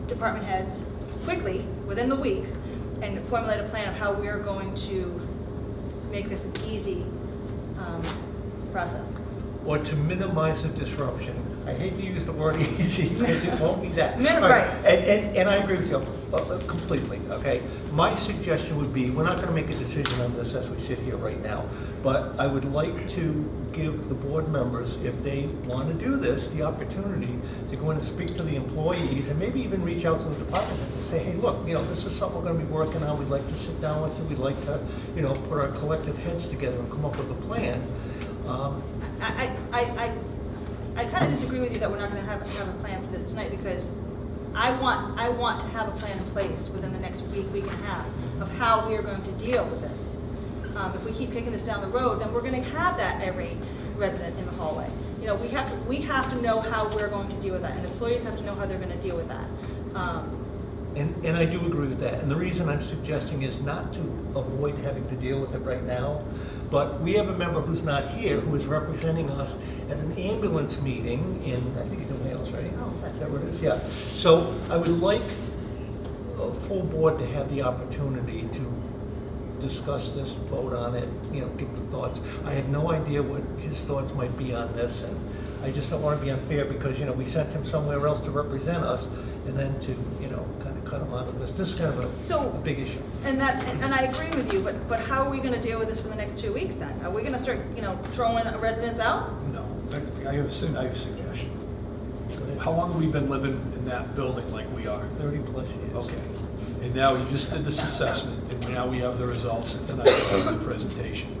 department heads quickly, within the week, and formulate a plan of how we're going to make this an easy process. Or to minimize the disruption. I hate to use the word easy, because it won't be that. Right. All right, and I agree with you completely, okay? My suggestion would be, we're not gonna make a decision on this as we sit here right now, but I would like to give the board members, if they wanna do this, the opportunity to go in and speak to the employees, and maybe even reach out to the department heads and say, hey, look, you know, this is something we're gonna be working on, we'd like to sit down with you, we'd like to, you know, put our collective heads together and come up with a plan. I kind of disagree with you that we're not going to have a plan for this tonight, because I want to have a plan in place within the next week and a half of how we are going to deal with this. If we keep kicking this down the road, then we're going to have that every resident in the hallway. You know, we have to know how we're going to deal with that, and employees have to know how they're going to deal with that. And I do agree with that. And the reason I'm suggesting is not to avoid having to deal with it right now, but we have a member who's not here who is representing us at an ambulance meeting in, I think it's in Wales, right? Oh, Is that what it is? Yeah. So I would like a full board to have the opportunity to discuss this, vote on it, you know, give the thoughts. I have no idea what his thoughts might be on this, and I just don't want to be unfair because, you know, we sent him somewhere else to represent us, and then to, you know, kind of cut him out of this. This is kind of a big issue. And I agree with you, but how are we going to deal with this for the next 2 weeks then? Are we going to start, you know, throwing residents out? No, I have a suggestion. How long have we been living in that building like we are? 30 plus years. Okay. And now you just did this assessment, and now we have the results tonight of the presentation,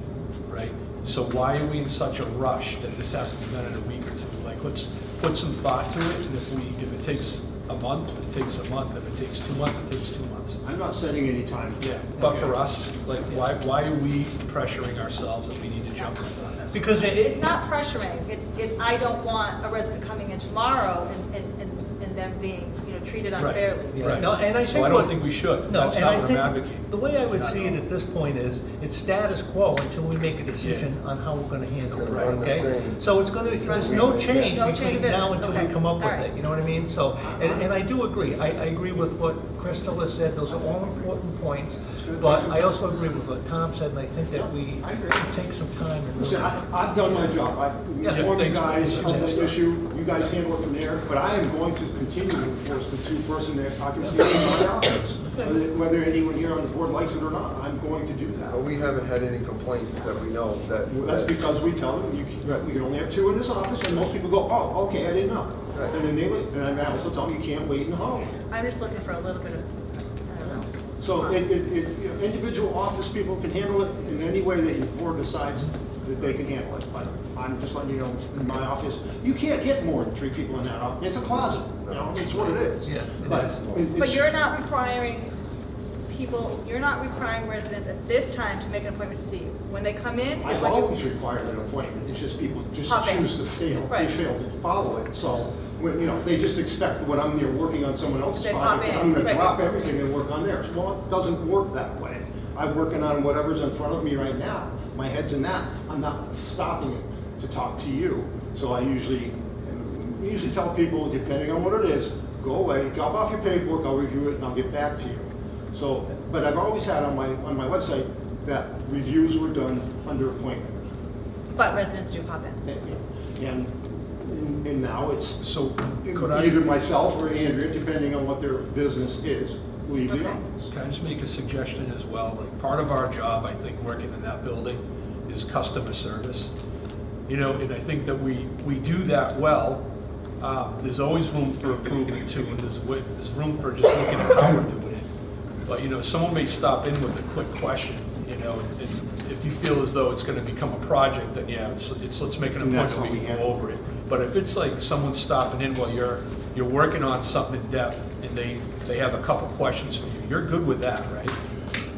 right? So why are we in such a rush that this has to be done in a week or two? Like, let's put some thought to it, and if it takes a month, it takes a month. If it takes 2 months, it takes 2 months. I'm not setting any time. Yeah, but for us, like, why are we pressuring ourselves that we need to jump in on this? Because It's not pressuring, it's, I don't want a resident coming in tomorrow and them being, treated unfairly. Yeah, Right. no, and I So think I don't what- think we should. No, That's and not I what think I'm advocating. the way I would Not see at it all. at this point is, it's status quo until we make a decision on how we're gonna handle it, It's gonna run the okay? same. So it's gonna, there's run no the same. change No change between of now business, until we okay. come up All with right. it, you know what I mean? So, and I do agree, I agree with what Crystal has said, those are all important points, but I also agree with what Tom said, and I think that we I agree. should take some time and really. Listen, I've done my job. I've Yeah, informed you thanks, guys Bruce. on this That's issue. You guys handle it from there. But I am going to continue to enforce the two-person occupancy in my office. Whether anyone here on the board likes it or not, I'm going to do that. But we haven't had any complaints that we know that. That's because we tell them, we can only have 2 in this office, and most people go, oh, okay, I didn't know. Right. And then they leave. And I also tell them, you can't wait in the hall. I'm just looking for a little bit of, I don't know. So individual office people can handle it in any way that your board decides that they can handle it. But I'm just letting you know, in my office, you can't get more than 3 people in that office. It's a closet, it's what it is. Yeah, it But is. But you're not requiring you're not requiring residents at this time to make an appointment to see you. When they come in, is I've when always you, required an appointment, it's just people just Pop in. choose to fail. Right. They fail to follow it, so, when, they just expect when I'm here working on someone else's They pop project, in, I'm gonna right. drop everything and work on theirs. Well, it doesn't work that way. I'm working on whatever's in front of me right now. My head's in that. I'm not stopping it to talk to you. So I usually tell people, depending on what it is, go away, drop off your paperwork, I'll review it, and I'll get back to you. So, but I've always had on my website that reviews were done under appointment. but residents do pop in. And now it's So could I? either myself or Andrea, depending on what their business is, leave the Okay. office. Can I just make a suggestion as well? Like, part of our job, I think, working in that building is customer service. And I think that we do that well. There's always room for improvement too, and there's room for just looking at how we're doing it. But, someone may stop in with a quick question, and if you feel as though it's gonna become a project, then yeah, it's let's make an And that's appointment, we what can we go have. over it. But if it's like someone stopping in while you're working on something in depth, and they have a couple questions for you, you're good with that, right?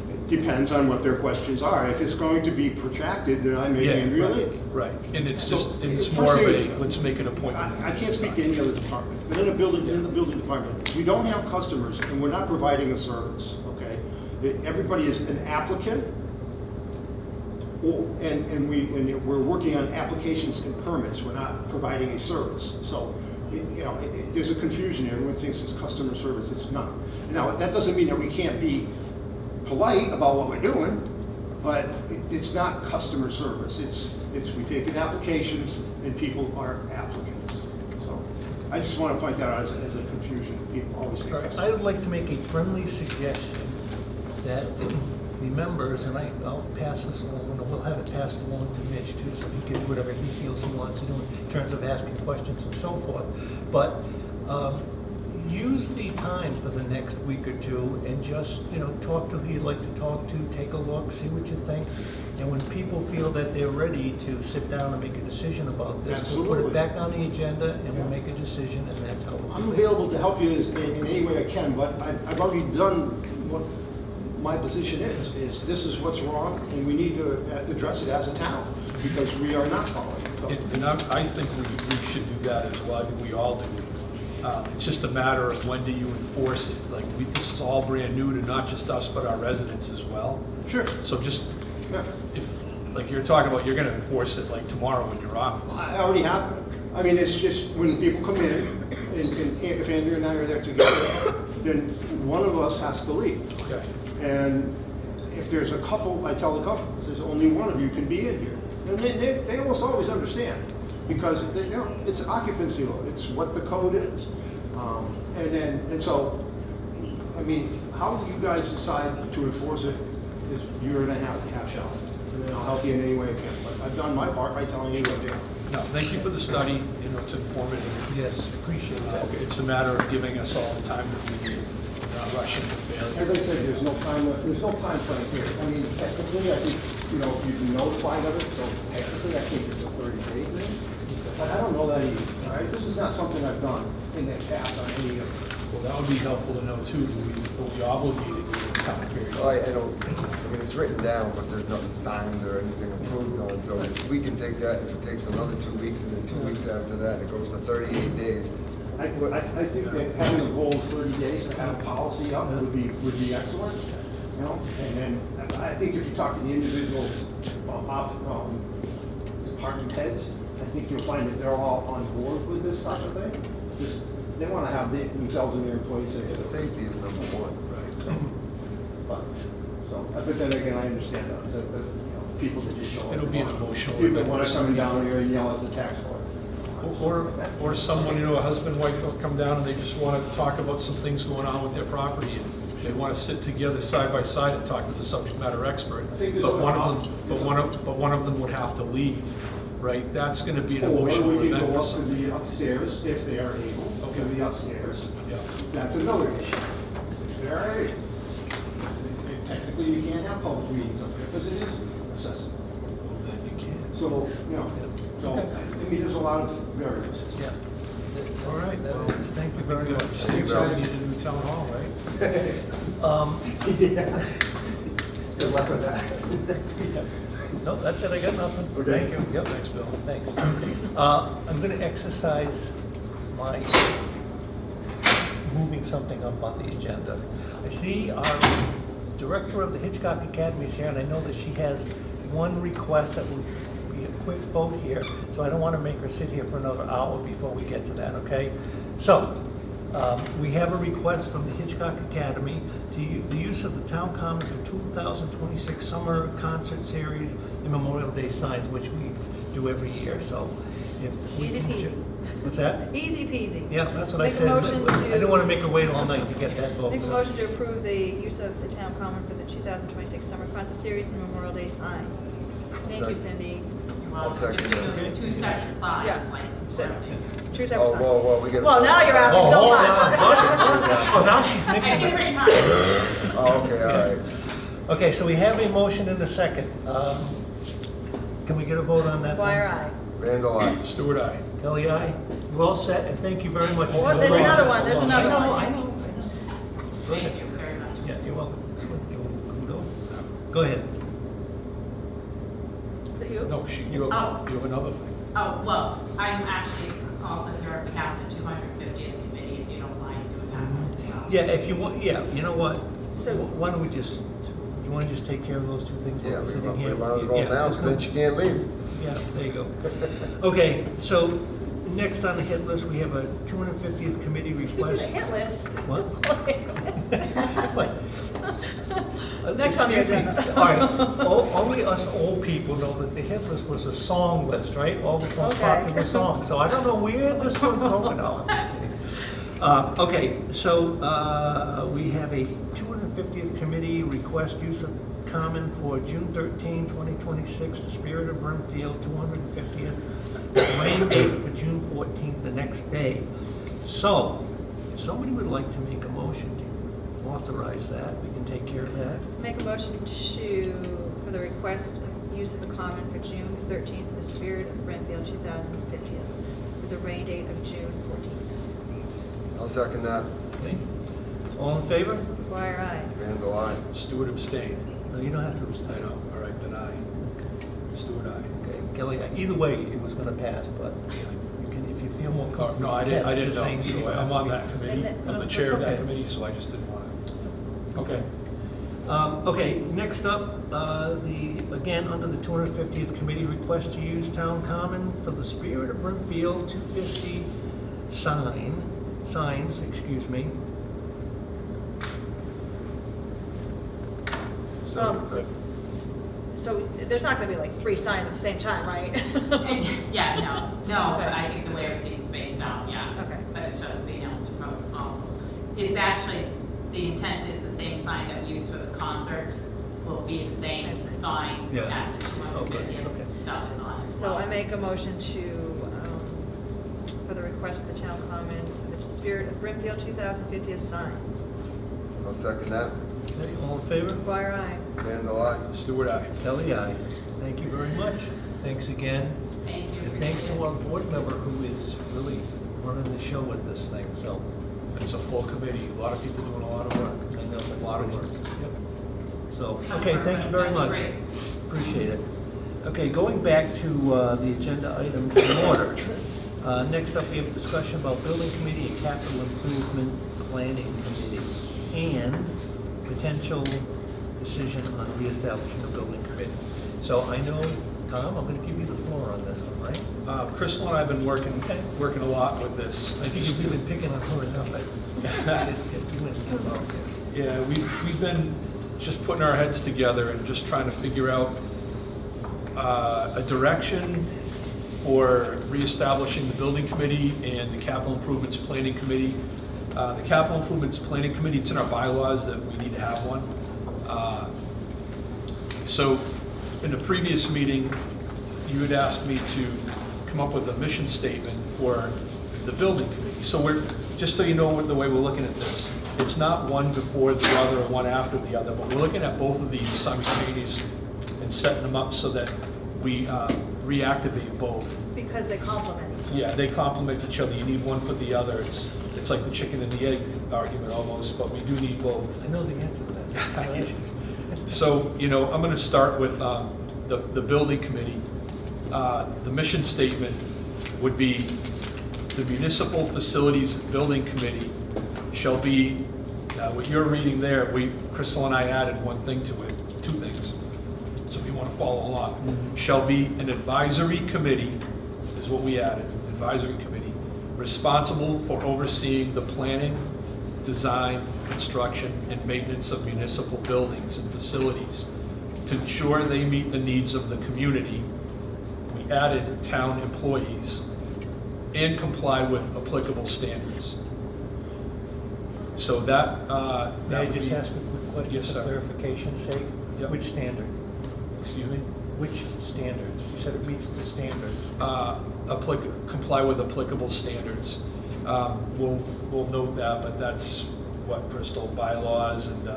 It depends on what their questions are. If it's going to be protracted, then I may Yeah, Andrea right, leave. right. And it's So, just, it's first more of thing- a, let's make an appointment. I can't speak to any other department, but in the building department, we don't have customers and we're not providing a service, okay? Everybody is an applicant, and we're working on applications and permits, we're not providing a service. So, there's a confusion here, everyone thinks it's customer service, it's not. Now, that doesn't mean that we can't be polite about what we're doing, but it's not customer service, it's we take in applications and people are applicants. So, I just want to point that out as a confusion, people always think All right, customer. I would like to make a friendly suggestion that the members, and I'll pass this along, and we'll have it passed along to Mitch too, so he can do whatever he feels he wants to do in terms of asking questions and so forth. But use the time for the next week or two and just, talk to who you'd like to talk to, take a look, see what you think. And when people feel that they're ready to sit down and make a decision about this, we'll put Absolutely. it back on the agenda and we'll make a decision, and that's how we'll I'm do it. available to help you in any way I can, but I've already done what my position is this is what's wrong, and we need to address it as a town, because we are not following it. And I think we should do that as well, I think we all do. It's just a matter of when do you enforce it. Like, this is all brand new to not just us, but our residents as well. Sure. So just, Yeah. if, like you're talking about, you're gonna enforce it like tomorrow in your office. I already have. I mean, it's just when people come in, and if Andrea and I are there together, then one of us has to leave. Okay. And if there's a couple, I tell the couple, there's only one of you can be in here. And they almost always understand, because it's occupancy law, it's what the code is. And so, I mean, how you guys decide to enforce it is you're gonna have to hash out. And then I'll help you in any way I can. But I've done my part by telling you what to do. No, thank you for the study, it's informative. Yes, appreciate that. It's a matter of giving us all the time that we need, not rushing to failure. As I said, there's no time frame here. I mean, technically, I think, you've been notified of it, so technically, I think it's a 30-day thing. But I don't know that either, all right? This is not something I've done in the past on any of Well, that would be helpful to know too. Are we obligated with the time period? Well, I mean, it's written down, but there's nothing signed or anything approved on, so if we can take that, if it takes another 2 weeks, and then 2 weeks after that, it goes to 38 days. I think that having a goal of 30 days to have a policy up would be excellent, you know? And then I think if you talk to the individuals, department heads, I think you'll find that they're all on board with this type of thing. Just, they want to have themselves and their employees safe. Safety is number one. But then again, I understand that, you know, people that just show up. It'll be an emotional People that event want for to some come down people. here and yell at the tax collector. Or someone, you know, a husband, wife will come down and they just want to talk about some things going on with their property. And they want to sit together side by side and talk to the subject matter expert. I think there's But other one of them would have to leave, right? That's going to be an Or emotional we can event go for up to some. the upstairs if they are able, to Okay. the upstairs. Yeah. That's another issue. If they're able. Technically, you can't have public meetings up there because it is accessible. Then you can. So, you know, I mean, there's a lot of variables. Yeah. All right. That Well, is- Thank you very much. Same side you did in town hall, right? Yeah. Good luck with that. No, that's it, I got nothing. Okay. Thank you. Yep. Thanks, Bill. Thanks. I'm gonna exercise my moving something up on the agenda. I see our director of the Hitchcock Academy is here, and I know that she has one request that will be a quick vote here, so I don't want to make her sit here for another hour before we get to that, okay? So, we have a request from the Hitchcock Academy to the use of the town common for 2026 summer concert series and Memorial Day signs, which we do every year, so if we Easy can... peasy. What's that? Easy peasy. Yeah, that's what I Make a said. motion I didn't to- want to make her wait all night to get that vote. Make a so- motion to approve the use of the town common for the 2026 summer concert series and Memorial Day signs. Thank you, Second. Cindy. I'll second that. There's two separate signs, Yeah. like. So, Two Oh, separate signs. whoa, we gotta. Well, now you're asking Oh, so hold much. on. Oh, now she's At mixing it. different times. Oh, okay, all right. Okay, so we have a motion and a second. Can we get a vote on that? Wire eye. Randall, aye. Stewart, aye. Kelly, aye. We're all set, and thank you very much. Well, there's another one, there's another one. I know. Go Thank ahead. you very much. Yeah, you're welcome. You wanna go? Go ahead. Is it you? No, you have another thing. Oh, well, I'm actually also here on behalf of the 250th committee, if you don't mind doing that one as well. Yeah, if you want, yeah, you know what? So- Why don't we just, you want to just take care of those two things? while Yeah, we're we sitting here? might as well Yeah, now, just because then she can't leave. Yeah, there you go. Okay, so next on the hit list, we have a 250th committee These are request. the hit list. What? What? Next on the Excuse me. agenda. All right, only us old people know that the hit list was a song list, right? All the most Okay. popular songs, so I don't know where this one's going. No, I'm kidding. Okay, so we have a 250th committee request use of common for June 13, 2026, the Spirit of Brimfield, 250th, rain date for June 14th, the next day. So, if somebody would like to make a motion to authorize that, we can take care of that. Make a motion for the request of use of the common for June 13th, the Spirit of Brimfield 2050th, with a rain date of June 14th. I'll second that. Okay? All in favor? Dwyer, aye. Randall, aye. Stewart abstain. No, you don't have to I abstain. know, all right, then aye. Stewart, aye. Okay, Kelly, either way, it was gonna pass, but you can, if you feel more Oh, comfortable. no, I didn't just know, saying you so I'm on that committee, And I'm the that's chair of that okay. committee, so I just didn't want to. Okay. Okay, next up, again, under the 250th committee, request to use town common for the Spirit of Brimfield 250 signs, excuse me. So there's not gonna be like 3 signs at the same time, right? Yeah, no, but I think the way everything's spaced out, yeah. Okay. But it's just being able to promote also. It's actually, the intent is the same sign that we use for the concerts will be the same sign Yeah. that the Okay, 250th okay. stuff is on as So well. I make a motion for the request of the town common, the Spirit of Brimfield 2050th signs. I'll second that. Okay, all in favor? Dwyer, aye. Randall, aye. Stewart, aye. Kelly, aye. Thank you very much. Thanks again. Thank you. And thanks appreciate to it. our board member who is really running the show with this thing, so. It's a full committee, a lot of people doing a lot of work. I know, A lot of work. Yep. So, okay, thank you very much. Great. Appreciate it. Okay, going back to the agenda items in order. Next up, we have a discussion about building committee and capital improvement planning committee and potential decision on reestablishing a building committee. So I know, Tom, I'm going to give you the floor on this one, right? Crystal and I have been working a lot with this. I think you've been picking on her enough. Yeah, we've been just putting our heads together and just trying to figure out a direction for reestablishing the building committee and the capital improvements planning committee. The capital improvements planning committee, it's in our bylaws that we need to have one. So in the previous meeting, you had asked me to come up with a mission statement for the building committee. So we're, just so you know what the way we're looking at this, it's not one before the other or one after the other, but we're looking at both of these simultaneously and setting them up so that we reactivate both. Because they complement each other. Yeah, they complement each other. You need one for the other. It's like the chicken and the egg argument almost, but we do need both. I know the answer to that. So, you know, I'm going to start with the building committee. The mission statement would be the municipal facilities building committee shall be, what you're reading there, Crystal and I added one thing to it, two things. So if you want to follow along, shall be an advisory committee, is what we added, advisory committee, responsible for overseeing the planning, design, construction, and maintenance of municipal buildings and facilities to ensure they meet the needs of the community. We added town employees and comply with applicable standards. So that, May I would just be- ask a quick question Yes, for sir. clarification's sake? Yep. Which standard? Excuse me? Which standards? You said it meets the standards. Comply with applicable standards. We'll note that, but that's what Bristol bylaws and,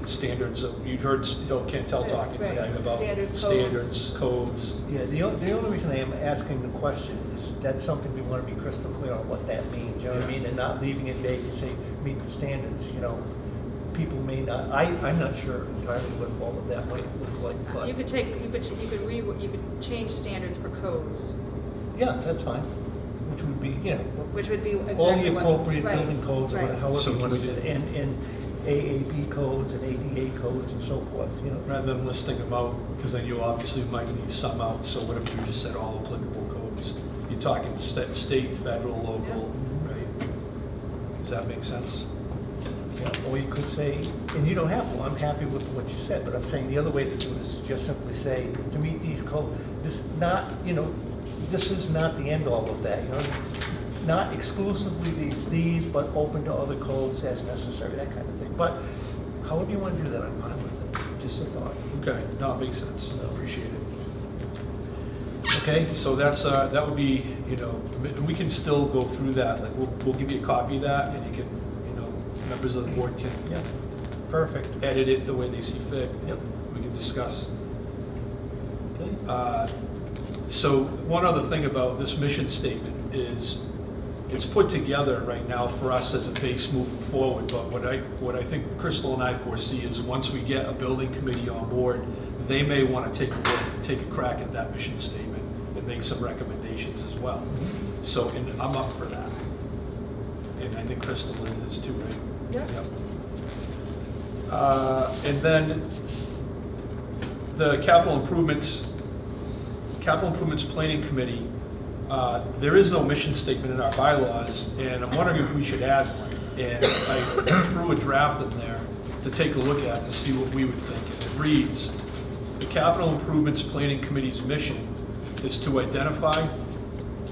standards, you heard Cantel Yes, talking right. tonight about Standards, codes. standards, codes. Yeah, the only reason I am asking the question is that's something we want to be crystal clear on what that means, you know what I Yeah. mean? And not leaving it vague and say, meet the standards, you know? People may not, I'm not sure entirely what all of that might look like, but. You could change standards for codes, Yeah, that's fine, which would be, yeah. which would be exactly All the what- appropriate right, building codes, or right. however So you want to can do we it, and AAB codes and ADA codes and so forth, you know? Rather than listing them out, because then you obviously might leave some out, so what if you just said all applicable codes? You're talking state, federal, local, right? Does that make sense? Yeah, or you could say, and you don't have to, I'm happy with what you said, but I'm saying the other way to do it is just simply say, to meet these codes, this not, you know, this is not the end all of that, you know? Not exclusively these, but open to other codes as necessary, that kind of thing. But however you want to do that, I'm fine with it, just a thought. Okay, no, it makes sense. I appreciate it. Okay, so that's, that would be, you know, we can still go through that, like, we'll give you a copy of that, and you can, you know, members of the board can Yeah, perfect. edit it the way they see fit. Yep. We can discuss. Okay. So one other thing about this mission statement is it's put together right now for us as a base moving forward, but what I think Crystal and I foresee is once we get a building committee on board, they may want to take a crack at that mission statement and make some recommendations as well. So, and I'm up for that. And I think Crystal is too, right? Yeah. Yep. And then the capital improvements planning committee, there is no mission statement in our bylaws, and I'm wondering if we should add one. And I threw a draft in there to take a look at to see what we would think. And it reads, the capital improvements planning committee's mission is to identify,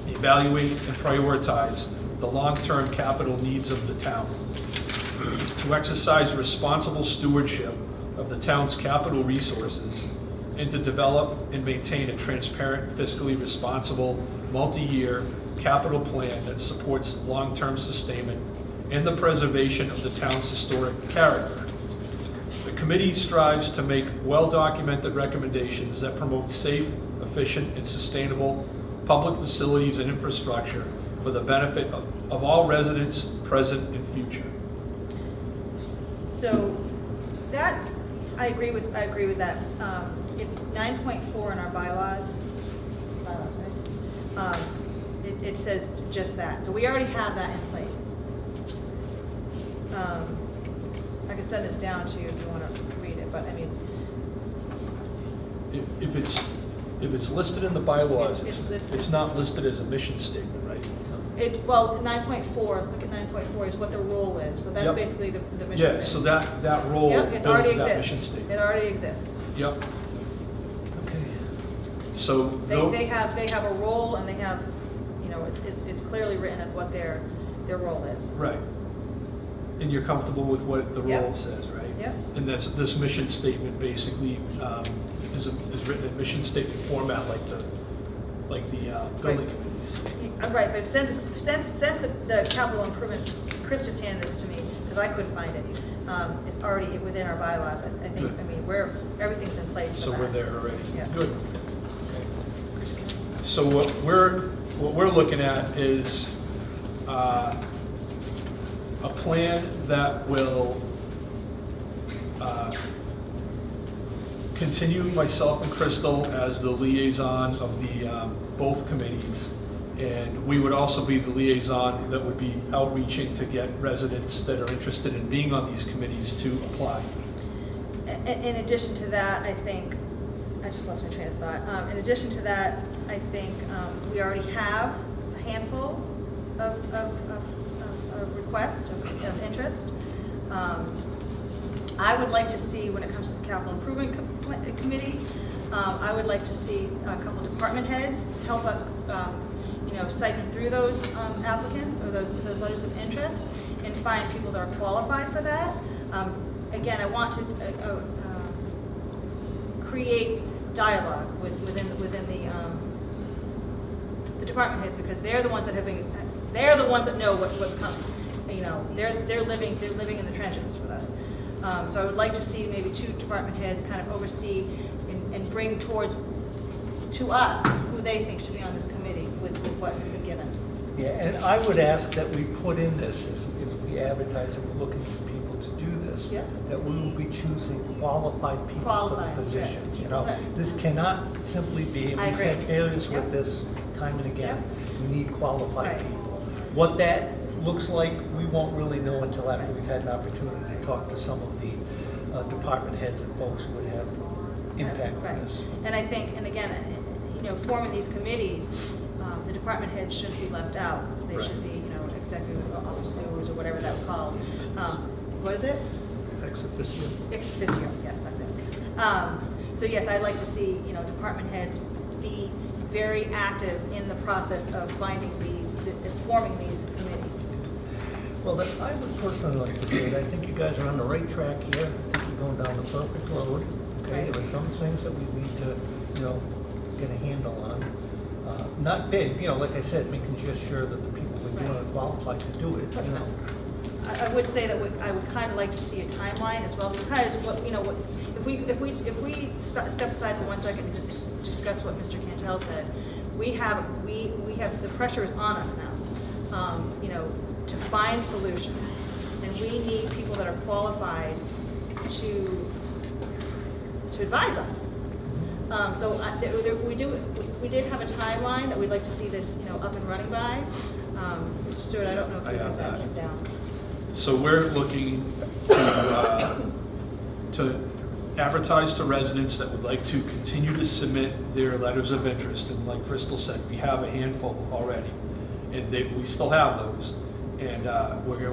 evaluate, and prioritize the long-term capital needs of the town, to exercise responsible stewardship of the town's capital resources, and to develop and maintain a transparent, fiscally responsible, multi-year capital plan that supports long-term sustainment and the preservation of the town's historic character. The committee strives to make well-documented recommendations that promote safe, efficient, and sustainable public facilities and infrastructure for the benefit of all residents, present and future. So that, I agree with that. If 9.4 in our bylaws, right? It says just that. So we already have that in place. I could send this down to you if you want to read it, but I mean. If it's listed in the bylaws, It's listed. it's not listed as a mission statement, right? Well, 9.4, look at 9.4 is what the role is. So that's Yep. basically the mission Yeah, statement. so that role Yep, it already builds that mission exists. It statement. already exists. Yep. Okay. So They have a role, and they have, you know, it's clearly written of what their role is. right. And you're comfortable with what the Yep. role says, right? Yep. And this mission statement basically is written in mission statement format, like the building committees. Right, but since the capital improvement, Chris just handed this to me, because I couldn't find it, it's already within our bylaws. I think, Good. I mean, everything's in place for So that. we're there already. Yeah. Good. So what we're looking at is a plan that will continue myself and Crystal as the liaison of the both committees. And we would also be the liaison that would be outreaching to get residents that are interested in being on these committees to apply. In addition to that, I think, I just lost my train of thought. In addition to that, I think we already have a handful of requests of interest. I would like to see, when it comes to the capital improvement committee, I would like to see a couple department heads help us, siphon through those applicants or those letters of interest and find people that are qualified for that. Again, I want to create dialogue within the department heads, because they're the ones that know what's coming. You know, they're living in the trenches with us. So I would like to see maybe 2 department heads kind of oversee and bring to us who they think should be on this committee with what has been given. Yeah, and I would ask that we put in this, if we advertise that we're looking for people to do this, Yeah. that we will be choosing qualified people Qualified, for the yes. positions. You know, Right. this cannot simply be, we've I agree. had failures Yep. with this time and again. We need qualified Right. people. What that looks like, we won't really know until after we've had an opportunity to talk to some of the department heads and folks who would have impact on Right. this. And I think, and again, forming these committees, the department heads shouldn't be left out. They Right. should be, executive officers or whatever that's called. What is it? Ex officio. Ex officio, yes, that's it. So yes, I'd like to see, department heads be very active in the process of finding forming these committees. Well, then I would personally like to say that I think you guys are on the right track here. I think you're going down the perfect road. Okay, Right. there are some things that we need to, get a handle on. Not big, like I said, making just sure that the people we want are qualified to do it, I would say that I would kind of like to see a timeline as well, because if we step aside for 1 second and just discuss what Mr. Cantel said, we have the pressure is on us now, to find solutions, and we need people that are qualified to advise us. So we did have a timeline that we'd like to see this, up and running by. Mr. Stewart, I don't know if I you have have that that. written down. So we're looking to advertise to residents that would like to continue to submit their letters of interest. And like Crystal said, we have a handful already, and we still have those. And we're going to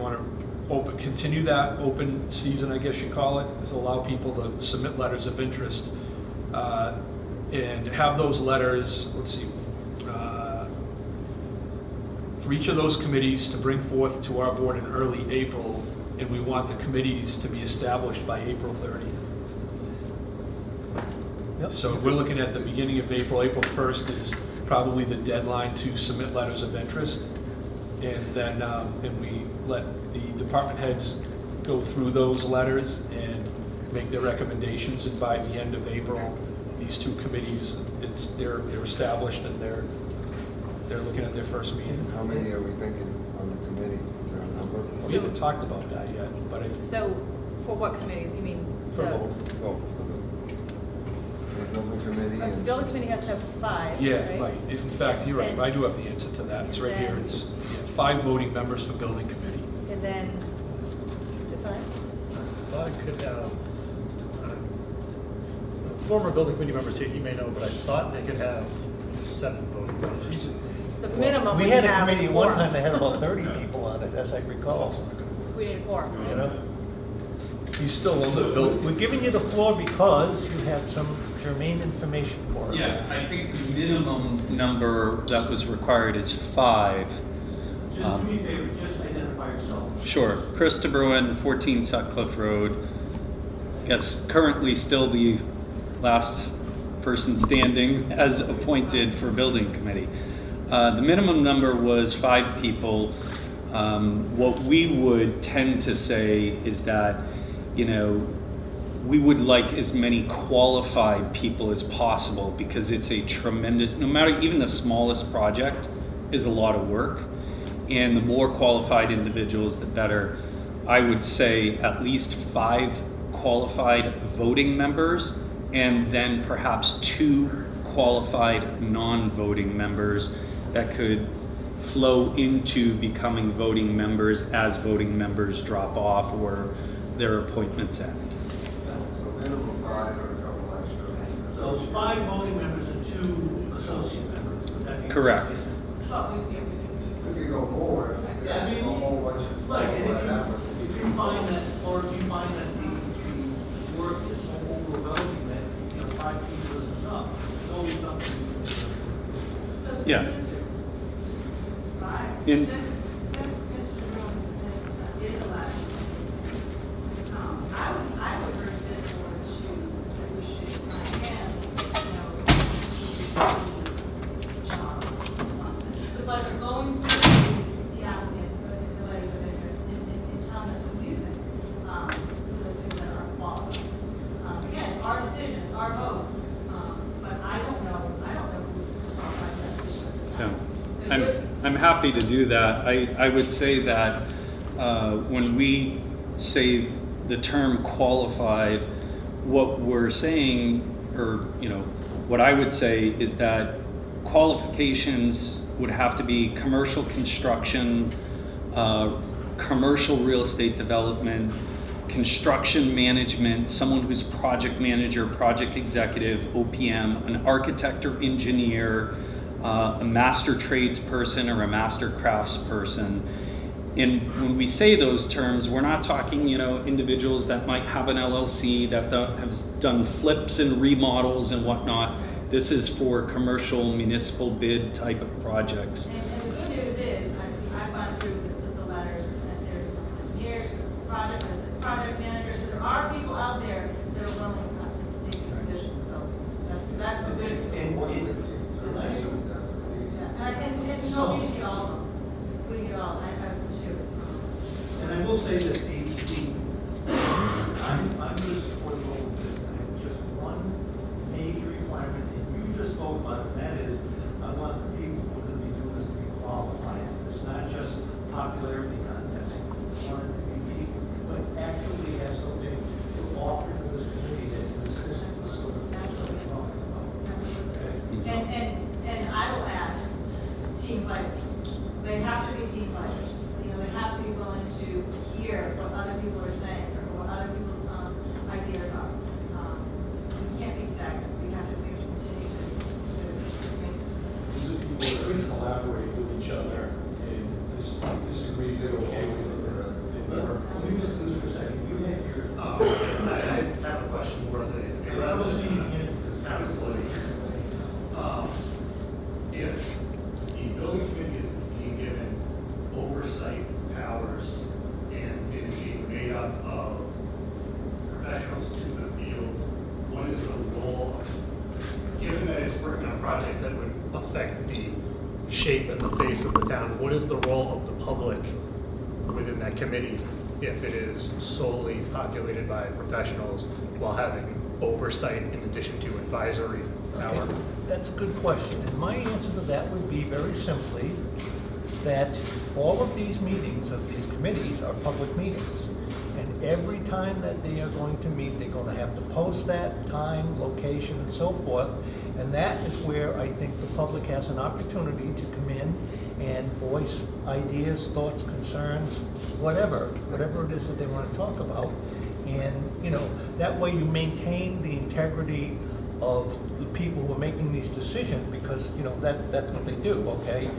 want to continue that open season, I guess you call it, to allow people to submit letters of interest and have those letters, for each of those committees to bring forth to our board in early April, and we want the committees to be established by April 30th. Yep. So we're looking at the beginning of April. April 1st is probably the deadline to submit letters of interest. And then and we let the department heads go through those letters and make their recommendations. And by the end of April, these 2 committees, they're established and they're looking at their first meeting. How many are we thinking on the committee? Is there a number? We haven't talked about that yet, but if, So, for what committee? You mean? for the- both. Oh, for the building committee The and. building committee has to have 5, Yeah, right. In fact, you're right. And- I do have the answer to that. It's right here. then- It's 5 voting members for building committee. And then, is it 5? I could have, former building committee members here, you may know, but I thought they could have 7 voting members. The minimum We we had a have is committee one 4. time that had about 30 people on it, as I recall. We need a 4. You know? He's still on the building. We're giving you the floor because you have some germane information for us. Yeah, I think the minimum number that was required is 5. Just do me a favor, just identify yourself. Sure. Chris DeBruin, 14 Sutcliffe Road. Guess currently still the last person standing as appointed for building committee. The minimum number was 5 people. What we would tend to say is that, you know, we would like as many qualified people as possible because it's a tremendous, no matter even the smallest project is a lot of work. And the more qualified individuals, the better. I would say at least 5 qualified voting members and then perhaps 2 qualified non-voting members that could flow into becoming voting members as voting members drop off or their appointments end. So minimum 5 or a couple extra. So 5 voting members and 2 associate members. Would that be Correct. We could go more if Yeah, I a mean, whole bunch of. Right, and whatever. if you find that, or if you find that the work is so overwhelming that, you know, 5 people isn't enough, it's always something. Yeah. In, I would urge this board that we should assign him, the pleasure of going through the applicants, the letters of interest, and telling us what you think, for those people that are qualified. Again, it's our decision, it's our vote, but I don't know who's qualified for that position at this time. I'm happy to do that. I would say that when we say the term qualified, what we're saying, or you know, what I would say is that qualifications would have to be commercial construction, commercial real estate development, construction management, someone who's project manager, project executive, OPM, an architect or engineer, a master trades person or a master crafts person. And when we say those terms, we're not talking, you know, individuals that might have an LLC that have done flips and remodels and whatnot. This is for commercial municipal bid type of projects. And the good news is, I've gone through the letters, and there's engineers, project managers, so there are people out there that are willing to take the position, so that's the good news. And no, we can get all of them. We can get all, I have some too. And I will say that I'm just supportive of this. I have just one major requirement, and you just spoke about it, and that is, I want the people who are going to be doing this to be qualified. It's not just popularity contest. I want it to be people who actually have something to offer to this community that this is the sort of thing we're talking about. Okay? And I will add, team players. They have to be team players. You know, they have to be willing to hear what other people are saying or what other people's ideas are. We can't be stagnant. We have to continue to make. These are people that can collaborate with each other and disagree, they're okay with it. Let me just do this for a second. You have your. I have a question, more as a resident. If the building committee is being given oversight powers and it is being made up of professionals to the field, what is the role, given that it's working on projects that would affect the shape and the face of the town, what is the role of the public within that committee if it is solely populated by professionals while having oversight in addition to advisory hour? That's a good question, and my answer to that would be very simply that all of these meetings of these committees are public meetings. And every time that they are going to meet, they're going to have to post that time, location, and so forth. And that is where I think the public has an opportunity to come in and voice ideas, thoughts, concerns, whatever it is that they want to talk about. And, you know, that way you maintain the integrity of the people who are making these decisions, because, you know, that's what they do, okay?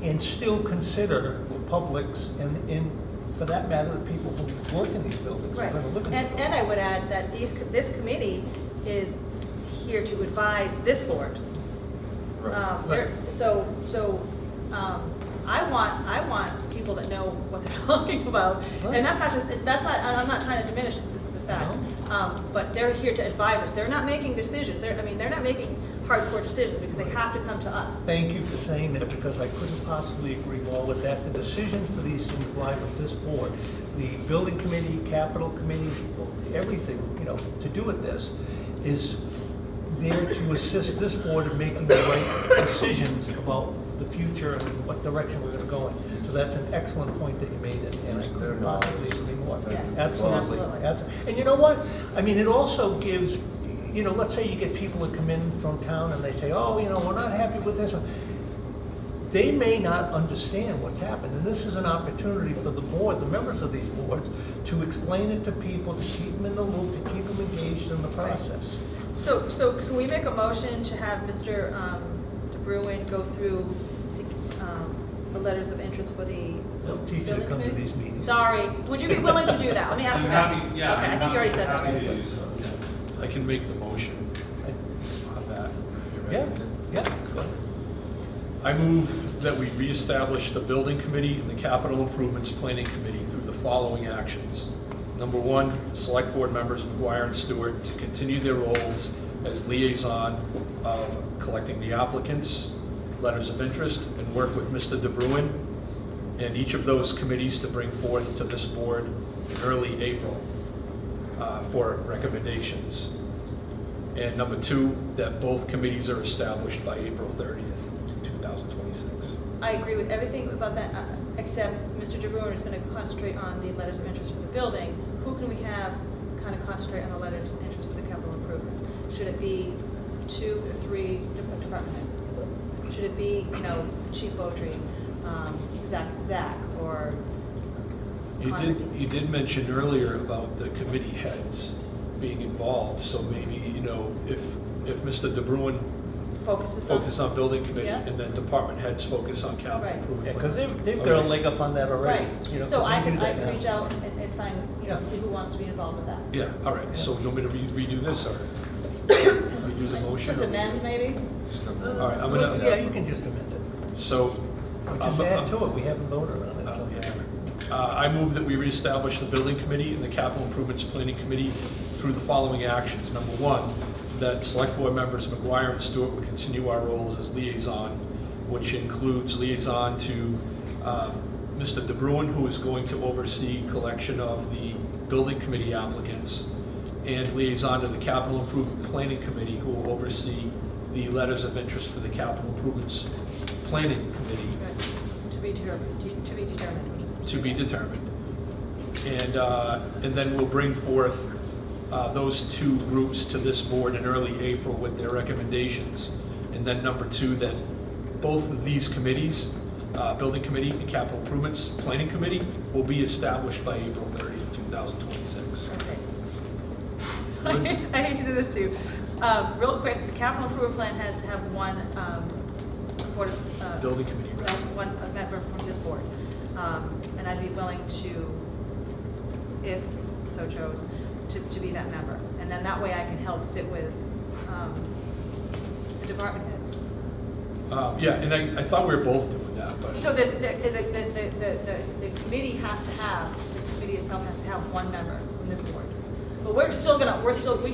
And still consider the publics and for that matter, the people who work in these buildings. Right, Who are gonna live in these and I buildings. would add that this committee is here to advise this board. Right. I want people that know what they're talking about, Right. and I'm not trying to diminish the fact, but they're here to advise us. They're not making decisions, they're not making hardcore decisions, because they have to come to us. Thank you for saying that, because I couldn't possibly agree more with that. The decisions for these things lie with this board. The building committee, capital committee, everything, you know, to do with this is there to assist this board in making the right decisions about the future and what direction we're going to go in. So that's an excellent point that you made, and I Use their couldn't possibly knowledge. agree more. Yes, Absolutely. absolutely. And you know what? I mean, it also gives, you know, let's say you get people that come in from town and they say, oh, you know, we're not happy with this. They may not understand what's happened, and this is an opportunity for the board, the members of these boards, to explain it to people, to keep them in the loop, to keep them engaged in the process. So can we make a motion to have Mr. De Bruin go through the letters of interest for the They'll teach you to building come to committee? these meetings. Sorry, would you be willing to do that? Let me ask you that. Okay, I think you already said that. I can make the motion on that. if you're Yeah, ready. yeah, go ahead. I move that we reestablish the Building Committee and the Capital Improvements Planning Committee through the following actions. Number one, Select Board members McGuire and Stewart to continue their roles as liaison of collecting the applicants' letters of interest, and work with Mr. De Bruin and each of those committees to bring forth to this board in early April for recommendations. And number two, that both committees are established by April 30th, 2026. I agree with everything about that, except Mr. De Bruin is going to concentrate on the letters of interest for the building. Who can we have kind of concentrate on the letters of interest for the capital improvement? Should it be 2 or 3 different department heads? Should it be, you know, Chief Beaudry, Zach, or? You did mention earlier about the committee heads being involved, so maybe, you know, if Mr. De Bruin focus on building committee, Yeah. and then department heads focus on capital Right. improvement. Yeah, because they've got a Okay. leg up on that already. Right, you know, so 'cause I they do can that now. reach out and find, you know, Yeah. see who wants to be involved with that. Yeah, all right, so you want me to redo this, or redo the motion? Just or- amend, maybe? Just a All right, I'm gonna- Yeah, you can just amend it. So. Or just add to it, we haven't voted on it, so. I move that we reestablish the Building Committee and the Capital Improvements Planning Committee through the following actions. Number one, that Select Board members McGuire and Stewart would continue our roles as liaison, which includes liaison to Mr. De Bruin, who is going to oversee collection of the Building Committee applicants, and liaison to the Capital Improvement Planning Committee, who will oversee the letters of interest for the Capital Improvements Planning Committee. Right. To be determined, we'll just- To be determined. And then we'll bring forth those two groups to this board in early April with their recommendations. And then number two, that both of these committees, Building Committee and Capital Improvements Planning Committee, will be established by April 30th, 2026. Okay. I hate to do this to you. Real quick, the capital improvement plan has to have one board of, Building Committee, right? one member from this board. And I'd be willing to, if so chose, to be that member. And then that way I can help sit with the department heads. Yeah, and I thought we were both doing that, but. So there's, the committee has to have, the committee itself has to have one member from this board. But we can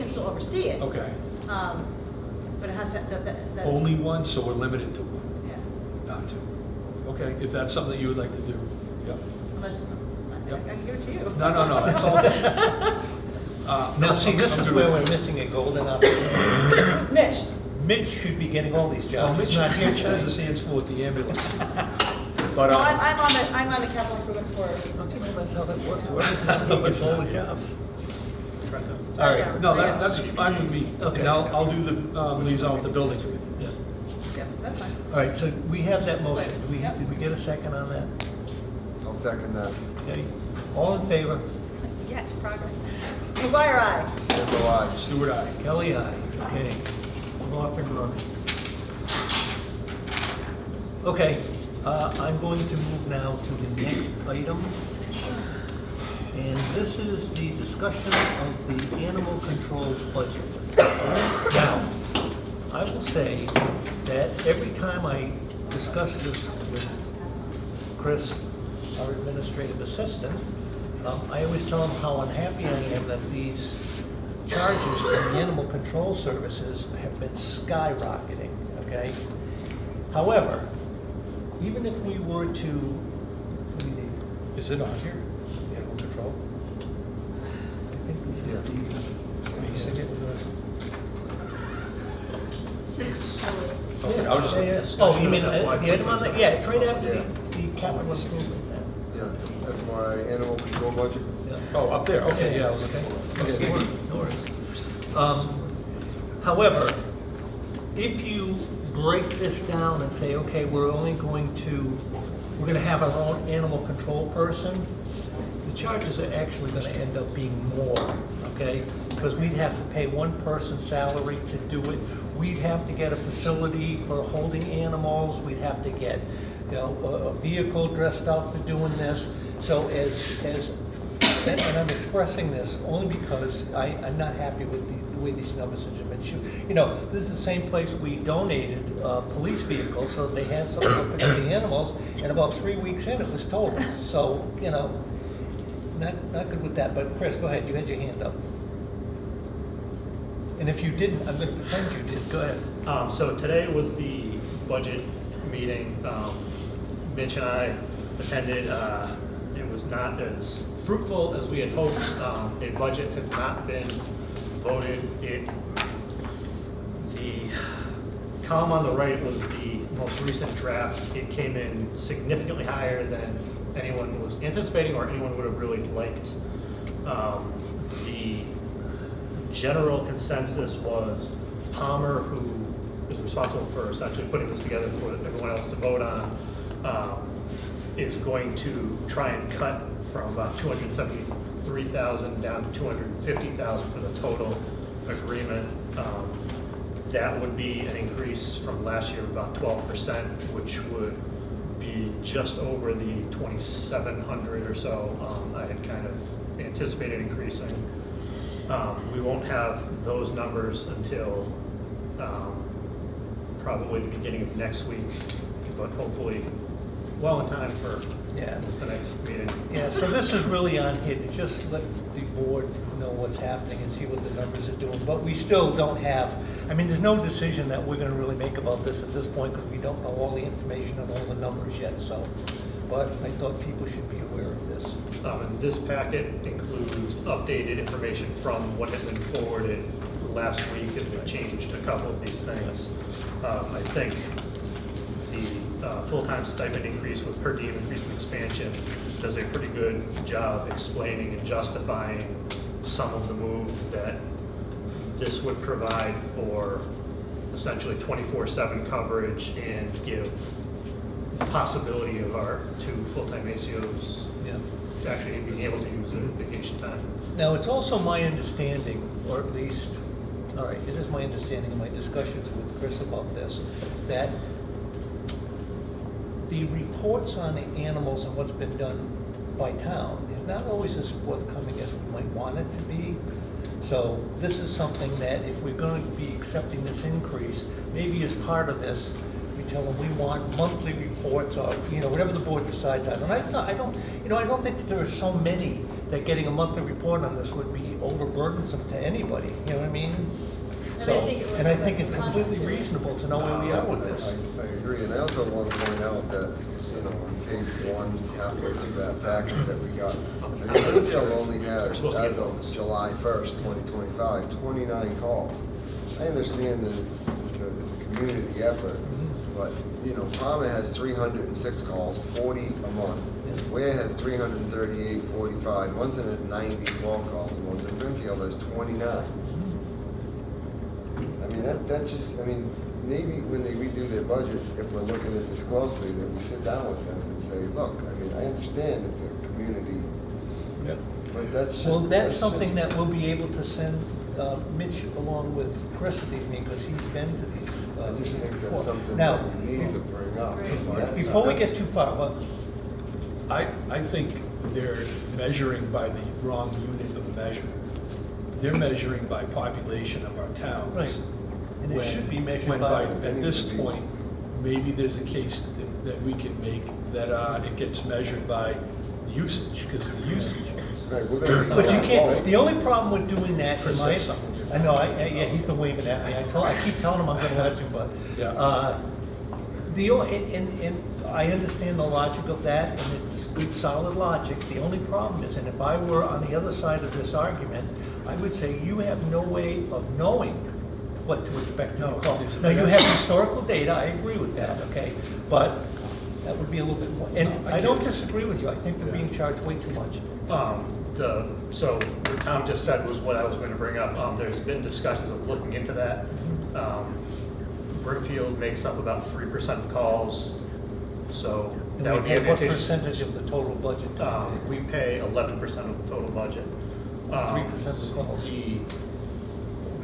still oversee it. Okay. But it has to, Only one, so we're limited to one, yeah, not two. Okay, if that's something that you would like to do, yeah. unless, Yep. I can give it to you. No, that's all. Now, see, this is where we're missing a golden opportunity. Mitch, Mitch should be getting all these jobs. Mitch not here. Mitch has his hands full with the ambulance. But, Well, I'm on the capital improvements for. Okay, well, that's how that works. Whoever's gets all the jobs. All right. no, that's fine with me. Okay. And I'll do the liaison with the building. Yeah. Yeah, that's fine. All right, so we have that motion. Split. Yep. Did we get a second on that? I'll second that. Okay. All in favor? Yes, progress. McGuire, aye. Randall, aye. Stewart, aye. Kelly, aye. Okay. I'm off and running. Okay, I'm going to move now to the next item. And this is the discussion of the animal control budget. Now, I will say that every time I discuss this with Chris, our administrative assistant, I always tell him how unhappy I am that these charges from the animal control services have been skyrocketing, okay? However, even if we were to, what do you need? Is it on here? Animal control? I think this is the, Can you sing it? 6. Okay, I was just. yeah. Oh, you mean the item on that? Yeah, it's right after Yeah. the capital improvement. Yeah, FY animal control budget. Yeah. Oh, up there, okay, yeah, I was okay. Okay, no worries. However, if you break this down and say, okay, we're going to have our own animal control person, the charges are actually going to end up being more, okay? Because we'd have to pay one person's salary to do it. We'd have to get a facility for holding animals. We'd have to get, a vehicle dressed up for doing this. So and I'm expressing this only because I'm not happy with the way these numbers have been shoot. This is the same place we donated police vehicles, so they had something to pick up the animals, and about 3 weeks in, it was totaled. So, not good with that. But Chris, go ahead. You had your hand up. And if you didn't, I'm going to pretend you did. Go ahead. So today was the budget meeting. Mitch and I attended. It was not as fruitful as we had hoped. A budget has not been voted. The column on the right was the most recent draft. It came in significantly higher than anyone was anticipating or anyone would have really liked. The general consensus was Palmer, who is responsible for essentially putting this together for everyone else to vote on, is going to try and cut from about 273,000 down to 250,000 for the total agreement. That would be an increase from last year of about 12%, which would be just over the 2,700 or so I had kind of anticipated increasing. We won't have those numbers until probably the beginning of next week, but hopefully well in time for the next meeting. Yeah, so this is really on here to just let the board know what's happening and see what the numbers are doing. But we still don't have, there's no decision that we're going to really make about this at this point because we don't know all the information and all the numbers yet. So, but I thought people should be aware of this. And this packet includes updated information from what had been forwarded last week, and we've changed a couple of these things. I think the full-time stipend increase with per diem increase and expansion does a pretty good job explaining and justifying some of the moves that this would provide for essentially 24/7 coverage and give the possibility of our two full-time ACOs actually being able to use their vacation time. Now, it's also my understanding, or at least, all right, it is my understanding in my discussions with Chris about this, that the reports on the animals and what's been done by town is not always as forthcoming as we might want it to be. So this is something that if we're going to be accepting this increase, maybe as part of this, we tell them we want monthly reports or, whatever the board decides on. And I don't think that there are so many that getting a monthly report on this would be overburdensome to anybody, you know what I mean? I So, mean, I think it was and I a think it's lesson completely learned. reasonable to know where we are with this. I agree, and I also want to point out that, you know, on page one, halfway through that package that we got, Brimfield only has, as of July 1st, 2025, 29 calls. I understand that it's a community effort, but, you know, Palmer has 306 calls, 40 a month. Ware has 338, 45. Munson has 90, 12 calls a month, and Brimfield has 29. I mean, that just, I mean, maybe when they redo their budget, if we're looking at this closely, that we sit down with them and say, look, I mean, I understand it's a community, Yep. but that's just. Well, that's just- something that we'll be able to send Mitch along with Chris at these meetings, because he's been to these. I just think before. that's something Now, that we need to bring up. before we get That's- too far, well, I think they're measuring by the wrong unit of measure. They're measuring by population of our towns. Right. And it When- should be measured when by- At this point, maybe there's a case that we can make that it gets measured by usage, because the usage is. Right, we're gonna be- but you can't, the only problem with doing that, in Chris my, has something. I know, yeah, he's been waving at me, I keep telling him I'm gonna let you, but, Yeah. and I understand the logic of that, and it's good, solid logic. The only problem is, and if I were on the other side of this argument, I would say you have no way of knowing what to expect in your call. Now, you have historical data, I agree with that, okay? But that would be a little bit more, and No, I I don't get it. disagree with you, I think we're being charged way too much. So what Tom just said was what I was going to bring up. There's been discussions of looking into that. Brimfield makes up about 3% of calls, so And that we would be pay what advantageous. percentage of the total budget? We pay 11% of the total budget. 3% of the calls. The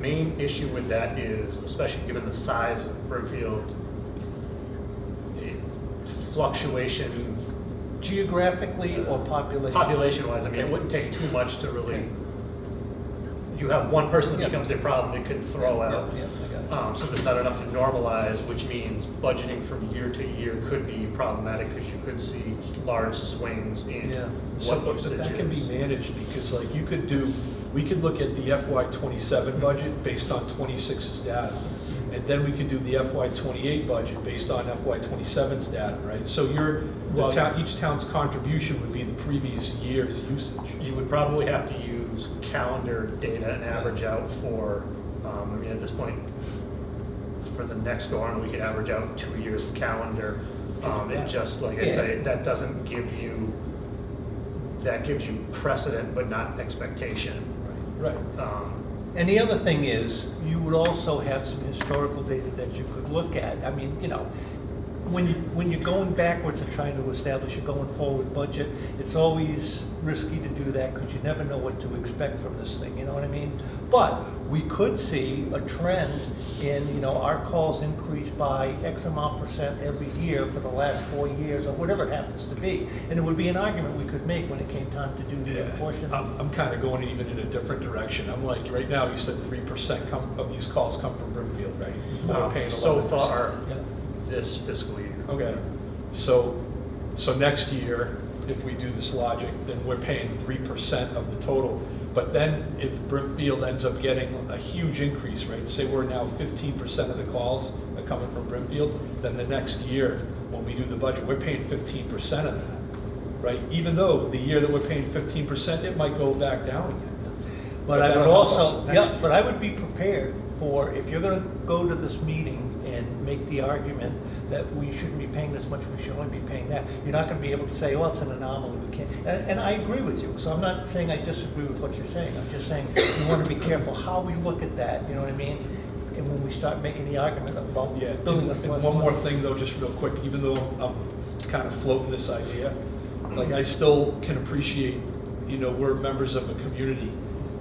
main issue with that is, especially given the size of Brimfield, fluctuation, Geographically or population? population-wise, I mean, it wouldn't take too much to really, you have one person that Yeah. becomes a problem, it could throw out. Yeah, I got it. So there's not enough to normalize, which means budgeting from year to year could be problematic, because you could see large swings in Yeah. So, what but usage that can be is. managed, because like we could look at the FY '27 budget based on '26's data. And then we could do the FY '28 budget based on FY '27's data, right? So each town's contribution would be the previous year's usage. You would probably have to use calendar data and average out for, I mean, at this point, for the next go on, we could average out 2 years of calendar. It just, like I say, that doesn't give you, that gives you precedent but not expectation. Right. And the other thing is, you would also have some historical data that you could look at. I mean, you know, when you're going backwards and trying to establish a going forward budget, it's always risky to do that, because you never know what to expect from this thing, you know what I mean? But we could see a trend in, you know, our calls increase by X amount percent every year for the last 4 years, or whatever it happens to be. And it would be an argument we could make when it came time to do the portion. I'm kind of going even in a different direction. I'm like, right now, you said 3% of these calls come from Brimfield, right? We're paying So 11%. far, Yeah. this fiscal year. Okay, so next year, if we do this logic, then we're paying 3% of the total. But then if Brimfield ends up getting a huge increase, right, say we're now 15% of the calls are coming from Brimfield, then the next year, when we do the budget, we're paying 15% of that, right? Even though the year that we're paying 15%, it might go back down again. But I would that'll help also, us next yeah, year. but I would be prepared for, if you're gonna go to this meeting and make the argument that we shouldn't be paying this much, we should only be paying that, you're not gonna be able to say, well, it's an anomaly, we can't. And I agree with you, so I'm not saying I disagree with what you're saying, I'm just saying we wanna be careful how we look at that, you know what I mean? And when we start making the argument about Yeah, building and this. one more thing though, just real quick, even though I'm kind of floating this idea, like I still can appreciate, you know, we're members of a community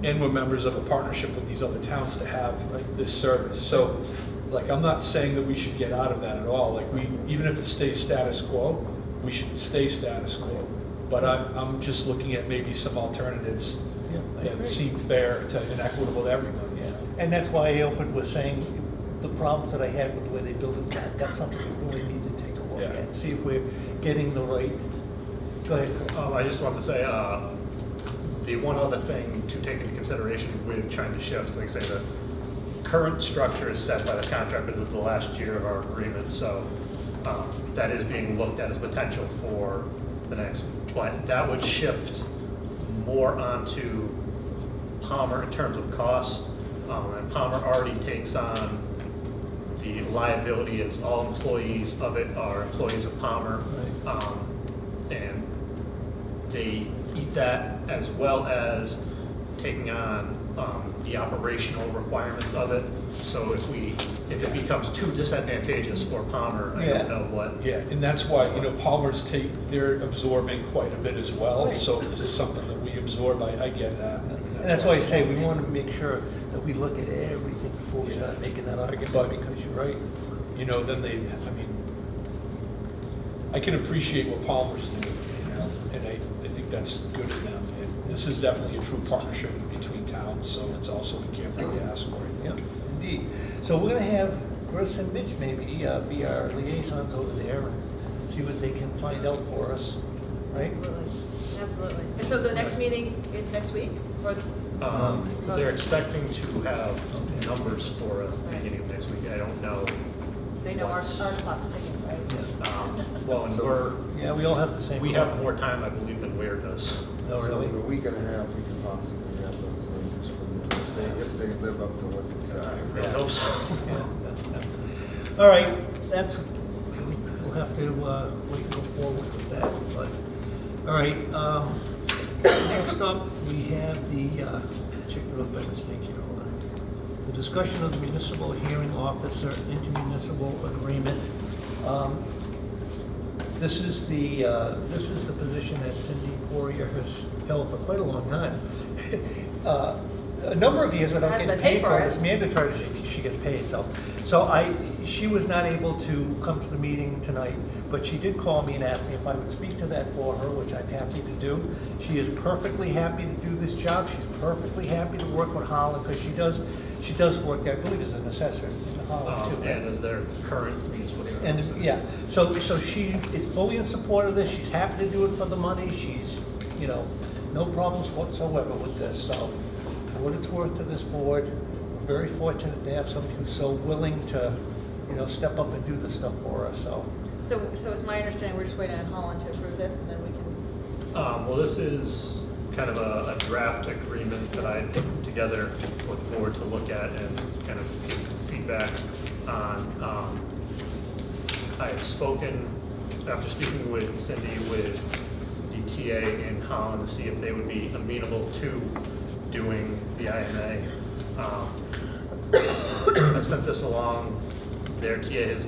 and we're members of a partnership with these other towns to have like this service. So like, I'm not saying that we should get out of that at all. Like even if it stays status quo, we should stay status quo. But I'm just looking at maybe some alternatives Yeah, I that agree. seem fair and equitable to everybody. Yeah, and that's why I opened with saying the problems that I had with the way they built it, that's something we really need to take a look Yeah. at, see if we're getting the right, go ahead, Chris. I just want to say, the one other thing to take into consideration with trying to shift, like say the current structure is set by the contractor. This is the last year of our agreement, so that is being looked at as potential for the next, but that would shift more onto Palmer in terms of cost. And Palmer already takes on the liability as all employees of it are employees of Palmer. And they eat that as well as taking on the operational requirements of it. So if it becomes too disadvantageous for Palmer, I don't know what. Yeah, and that's why, you know, Palmer's they're absorbing quite a bit as well, Right. so this is something that we absorb, I get that. And that's why I say we want to make sure that we look at everything before we start making that argument, But- because you're right. You know, then I can appreciate what Palmer's doing, you know, and I think that's good of them. And this is definitely a true partnership between towns, so let's also be careful what we ask for, I Yeah, think. indeed. So we're gonna have Chris and Mitch maybe be our liaisons over there and see what they can find out for us, right? Absolutely. And so the next meeting is next week, or? They're expecting to have numbers for us Right. beginning of next week. I don't know. They know our clock's ticking, right? Yeah. Well, and Yeah, we all have the same. we have more time, I believe, than Ware does. Oh, So really? in a week and a half, we could possibly have those numbers from them, if they live up to what they I said. really hope so. All right, we'll have to wait and go forward with that, but, all right, next up, we have check it out by mistake here, hold on. The discussion of the municipal hearing officer intermunicipal agreement. This is the position that Cindy Poirier has held for quite a long time. A number of years without Hasn't getting been paid paid for for it. it. It's mandatory she gets paid, so she was not able to come to the meeting tonight, but she did call me and ask me if I would speak to that for her, which I'm happy to do. She is perfectly happy to do this job. She's perfectly happy to work with Holland, because she does work there, I believe, as an assessor in Holland too. And as their current municipal hearing And, officer. yeah, so she is fully in support of this. She's happy to do it for the money. She's, no problems whatsoever with this, so for what it's worth to this board, we're very fortunate to have somebody who's so willing to, step up and do this stuff for us, so. So it's my understanding, we're just waiting on Holland to approve this, and then we can, Well, this is kind of a draft agreement that I put together for the board to look at and kind of give feedback on. I have spoken, after speaking with Cindy, with the TA in Holland to see if they would be amenable to doing the IMA. I've sent this along. Their TA has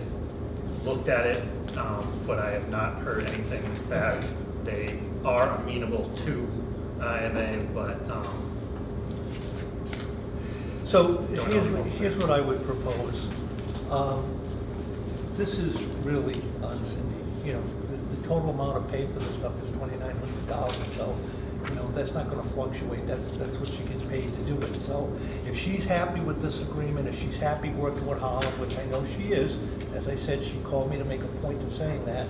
looked at it, but I have not heard anything back. They are amenable to IMA, but So Don't know. here's what I would propose. This is really on Cindy, the total amount of pay for this stuff is $2,900, so, that's not gonna fluctuate, that's what she gets paid to do it. So if she's happy with this agreement, if she's happy working with Holland, which I know she is, as I said, she called me to make a point of saying that,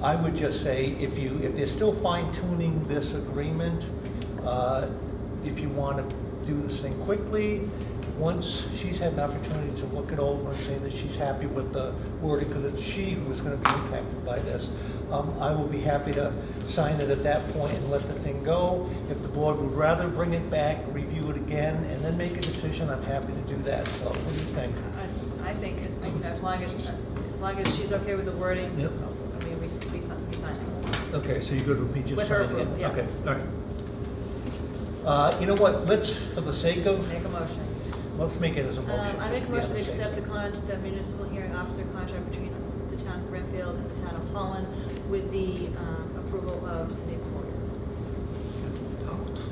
I would just say, if they're still fine tuning this agreement, if you wanna do this thing quickly, once she's had an opportunity to look it over and say that she's happy with the wording, because it's she who's going to be impacted by this, I will be happy to sign it at that point and let the thing go. If the board would rather bring it back, review it again, and then make a decision, I'm happy to do that. So what do you think? I think as long as she's okay with the wording, Yep. I mean, we sign it. Okay, so you're good with me just With her signing it? approval, yeah. Okay, all right. You know what, let's, for the sake of, Make a motion. let's make it as a motion. I make a just motion to be on the safe accept side. the municipal hearing officer contract between the town of Brimfield and the town of Holland with the approval of Cindy Porter.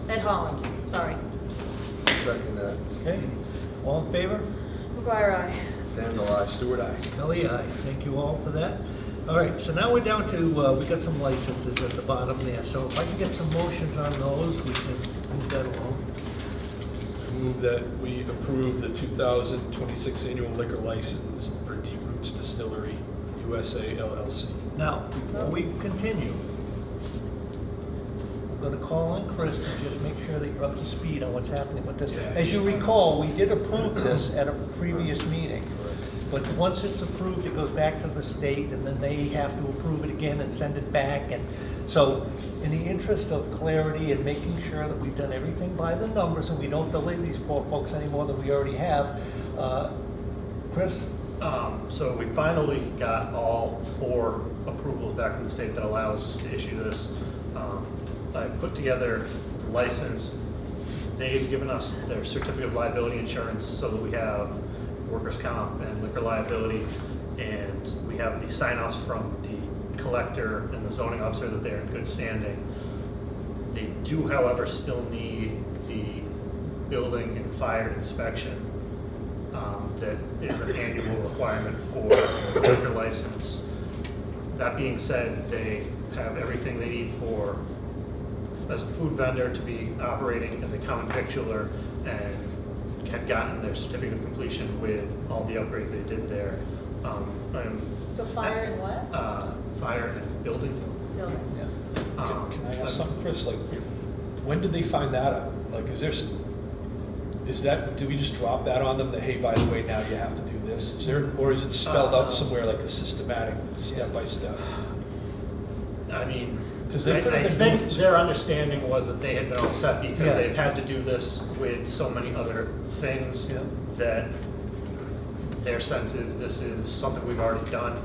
Ed Holland, sorry. Second that, Okay, all in favor? McGuire, aye. vandalize. Stewart, aye. Kelly, aye. Thank you all for that. All right, so now we're down to, we got some licenses at the bottom there. So if I can get some motions on those, we can move that along. I move that we approve the 2026 annual liquor license for Deep Roots Distillery, USA LLC. Now, before we continue, going to call on Chris to just make sure that you're up to speed on what's happening with this. As you recall, we did approve this at a previous meeting. But once it's approved, it goes back to the state, and then they have to approve it again and send it back. And so, in the interest of clarity and making sure that we've done everything by the numbers and we don't delay these poor folks any more than we already have, Chris? So we finally got all 4 approvals back from the state that allows us to issue this. I put together the license. They've given us their certificate of liability insurance so that we have workers' comp and liquor liability, and we have the sign-offs from the collector and the zoning officer that they're in good standing. They do, however, still need the building and fire inspection. That is an annual requirement for the liquor license. That being said, they have everything they need for, as a food vendor, to be operating as a common victualler, and had gotten their certificate of completion with all the upgrades they did there. So fire and what? Fire and building. Building. Can I ask something, Chris? Like, when did they find that out? Like, do we just drop that on them that, hey, by the way, now you have to do this? Is there, or is it spelled out somewhere like a systematic, step by step? I mean, Because they could have I been think moved. their understanding was that they had been upset because Yeah. they've had to do this with so many other things Yeah. that their sense is this is something we've already done.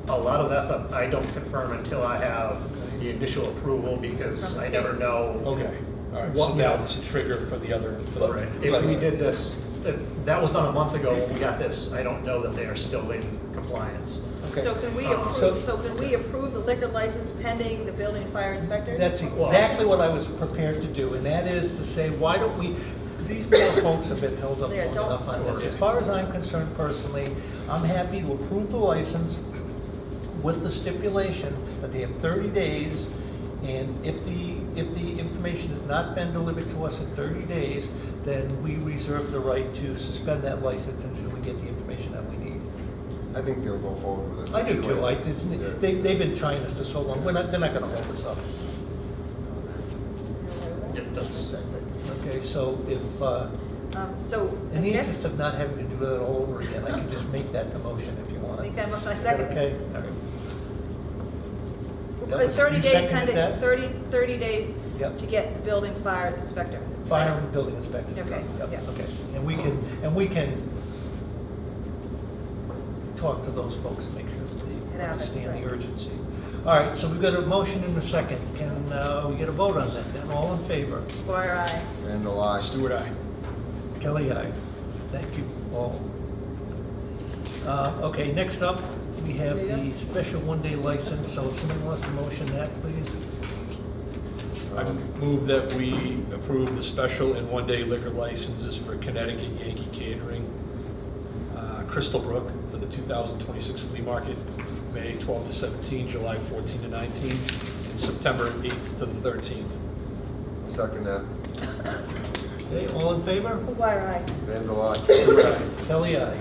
A lot of that stuff I don't confirm until I have the initial approval because From the I never state. know. Okay, all right, What- so now it's a trigger for the other. for the- Right. If we did this, if that was done a month ago when we got this, I don't know that they are still in compliance. Okay. So can we approve the liquor license pending the building and fire inspector? That's exactly what I was prepared to do, and that is to say, why don't we, these poor folks have been held up long Yeah, don't- enough on this. As far as I'm concerned personally, I'm happy to approve the license with the stipulation that they have 30 days, and if the information has not been delivered to us in 30 days, then we reserve the right to suspend that license until we get the information that we need. I think they'll go forward with it. I do too. Yeah. They've been trying this for so long. They're not going to hold us up. Yep, that's. Okay, so if, So, in I the guess, interest of not having to do that all over again, I can just make that the motion if you want. make that motion, I Is that second. okay? That was- 30 you days seconded pending, that? 30 days Yep. to get the building fire inspector. Fire and building inspector. Okay, Yep, yeah. okay. And we can talk to those folks and make sure that It they happens, understand the right. urgency. All right, so we've got a motion and a second. Can we get a vote on that then? All in favor? Dwyer, aye. Randall, I. Stewart, aye. Kelly, aye. Thank you all. Okay, next up, we have There you the special one-day license. So if somebody wants to motion that, please. I move that we approve the special and one-day liquor licenses for Connecticut Yankee Catering, Crystal Brook for the 2026 flea market, May 12 to 17, July 14 to 19, and September 8th to the 13th. Second that. Okay, all in favor? Dwyer, aye. Randall, I. Kelly, aye.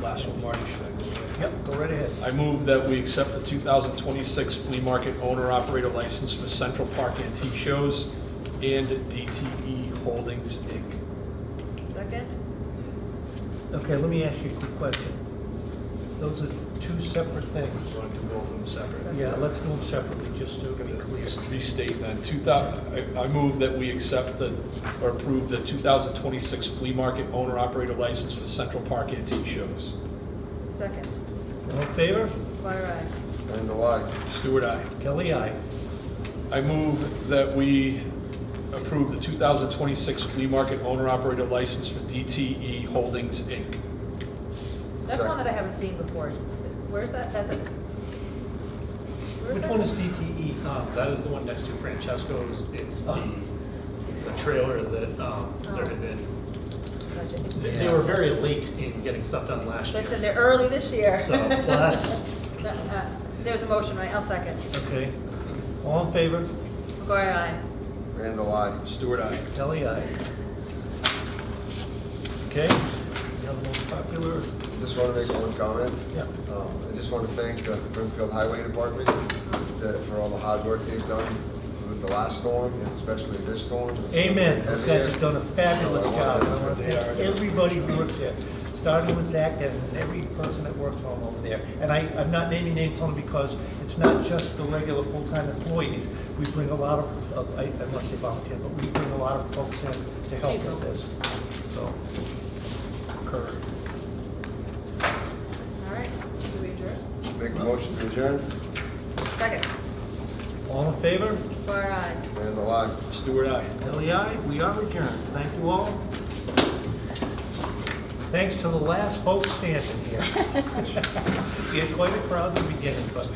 Last one, Marty, should I go ahead? Yep, go right ahead. I move that we accept the 2026 flea market owner-operator license for Central Park Antique Shows and DTE Holdings, Inc. Second? Okay, let me ask you a quick question. Those are two separate things. You want to do both of them separate? Yeah, let's do them separately, just to be clear. Let's restate then. I move that we accept or approve the 2026 flea market owner-operator license for Central Park Antique Shows. Second. All in favor? Dwyer, aye. Randall, I. Stewart, aye. Kelly, aye. I move that we approve the 2026 flea market owner-operator license for DTE Holdings, Inc. That's one that I haven't seen before. Where's that? That's it. Which one is DTE? That is the one next to Francesco's. It's the trailer that there had been. They were very late in getting stuff done last year. Listen, they're early this year. So, well, that's- There's a motion, right? I'll second. Okay. All in favor? Dwyer, aye. Randall, I. Stewart, aye. Kelly, aye. Okay, the most popular. Just want to make one comment. Yeah. I just want to thank the Brimfield Highway Department for all the hard work they've done with the last storm, and especially this storm. Amen. Those guys have done a fabulous So I job. wanted I want to thank everybody who works there, starting with Zach and every person that works for him over there. And I'm not naming names only because it's not just the regular full-time employees. We bring a lot of I must say volunteer, but we bring a lot of folks in to help Seasonal. with this. So, Concur. All right, do we adjourn? Make a motion to adjourn, Second. all in favor? Far aye. and the line. Stewart, aye. Ellie, aye. We are adjourned. Thank you all. Thanks to the last folks standing here. We had quite a crowd in the beginning, but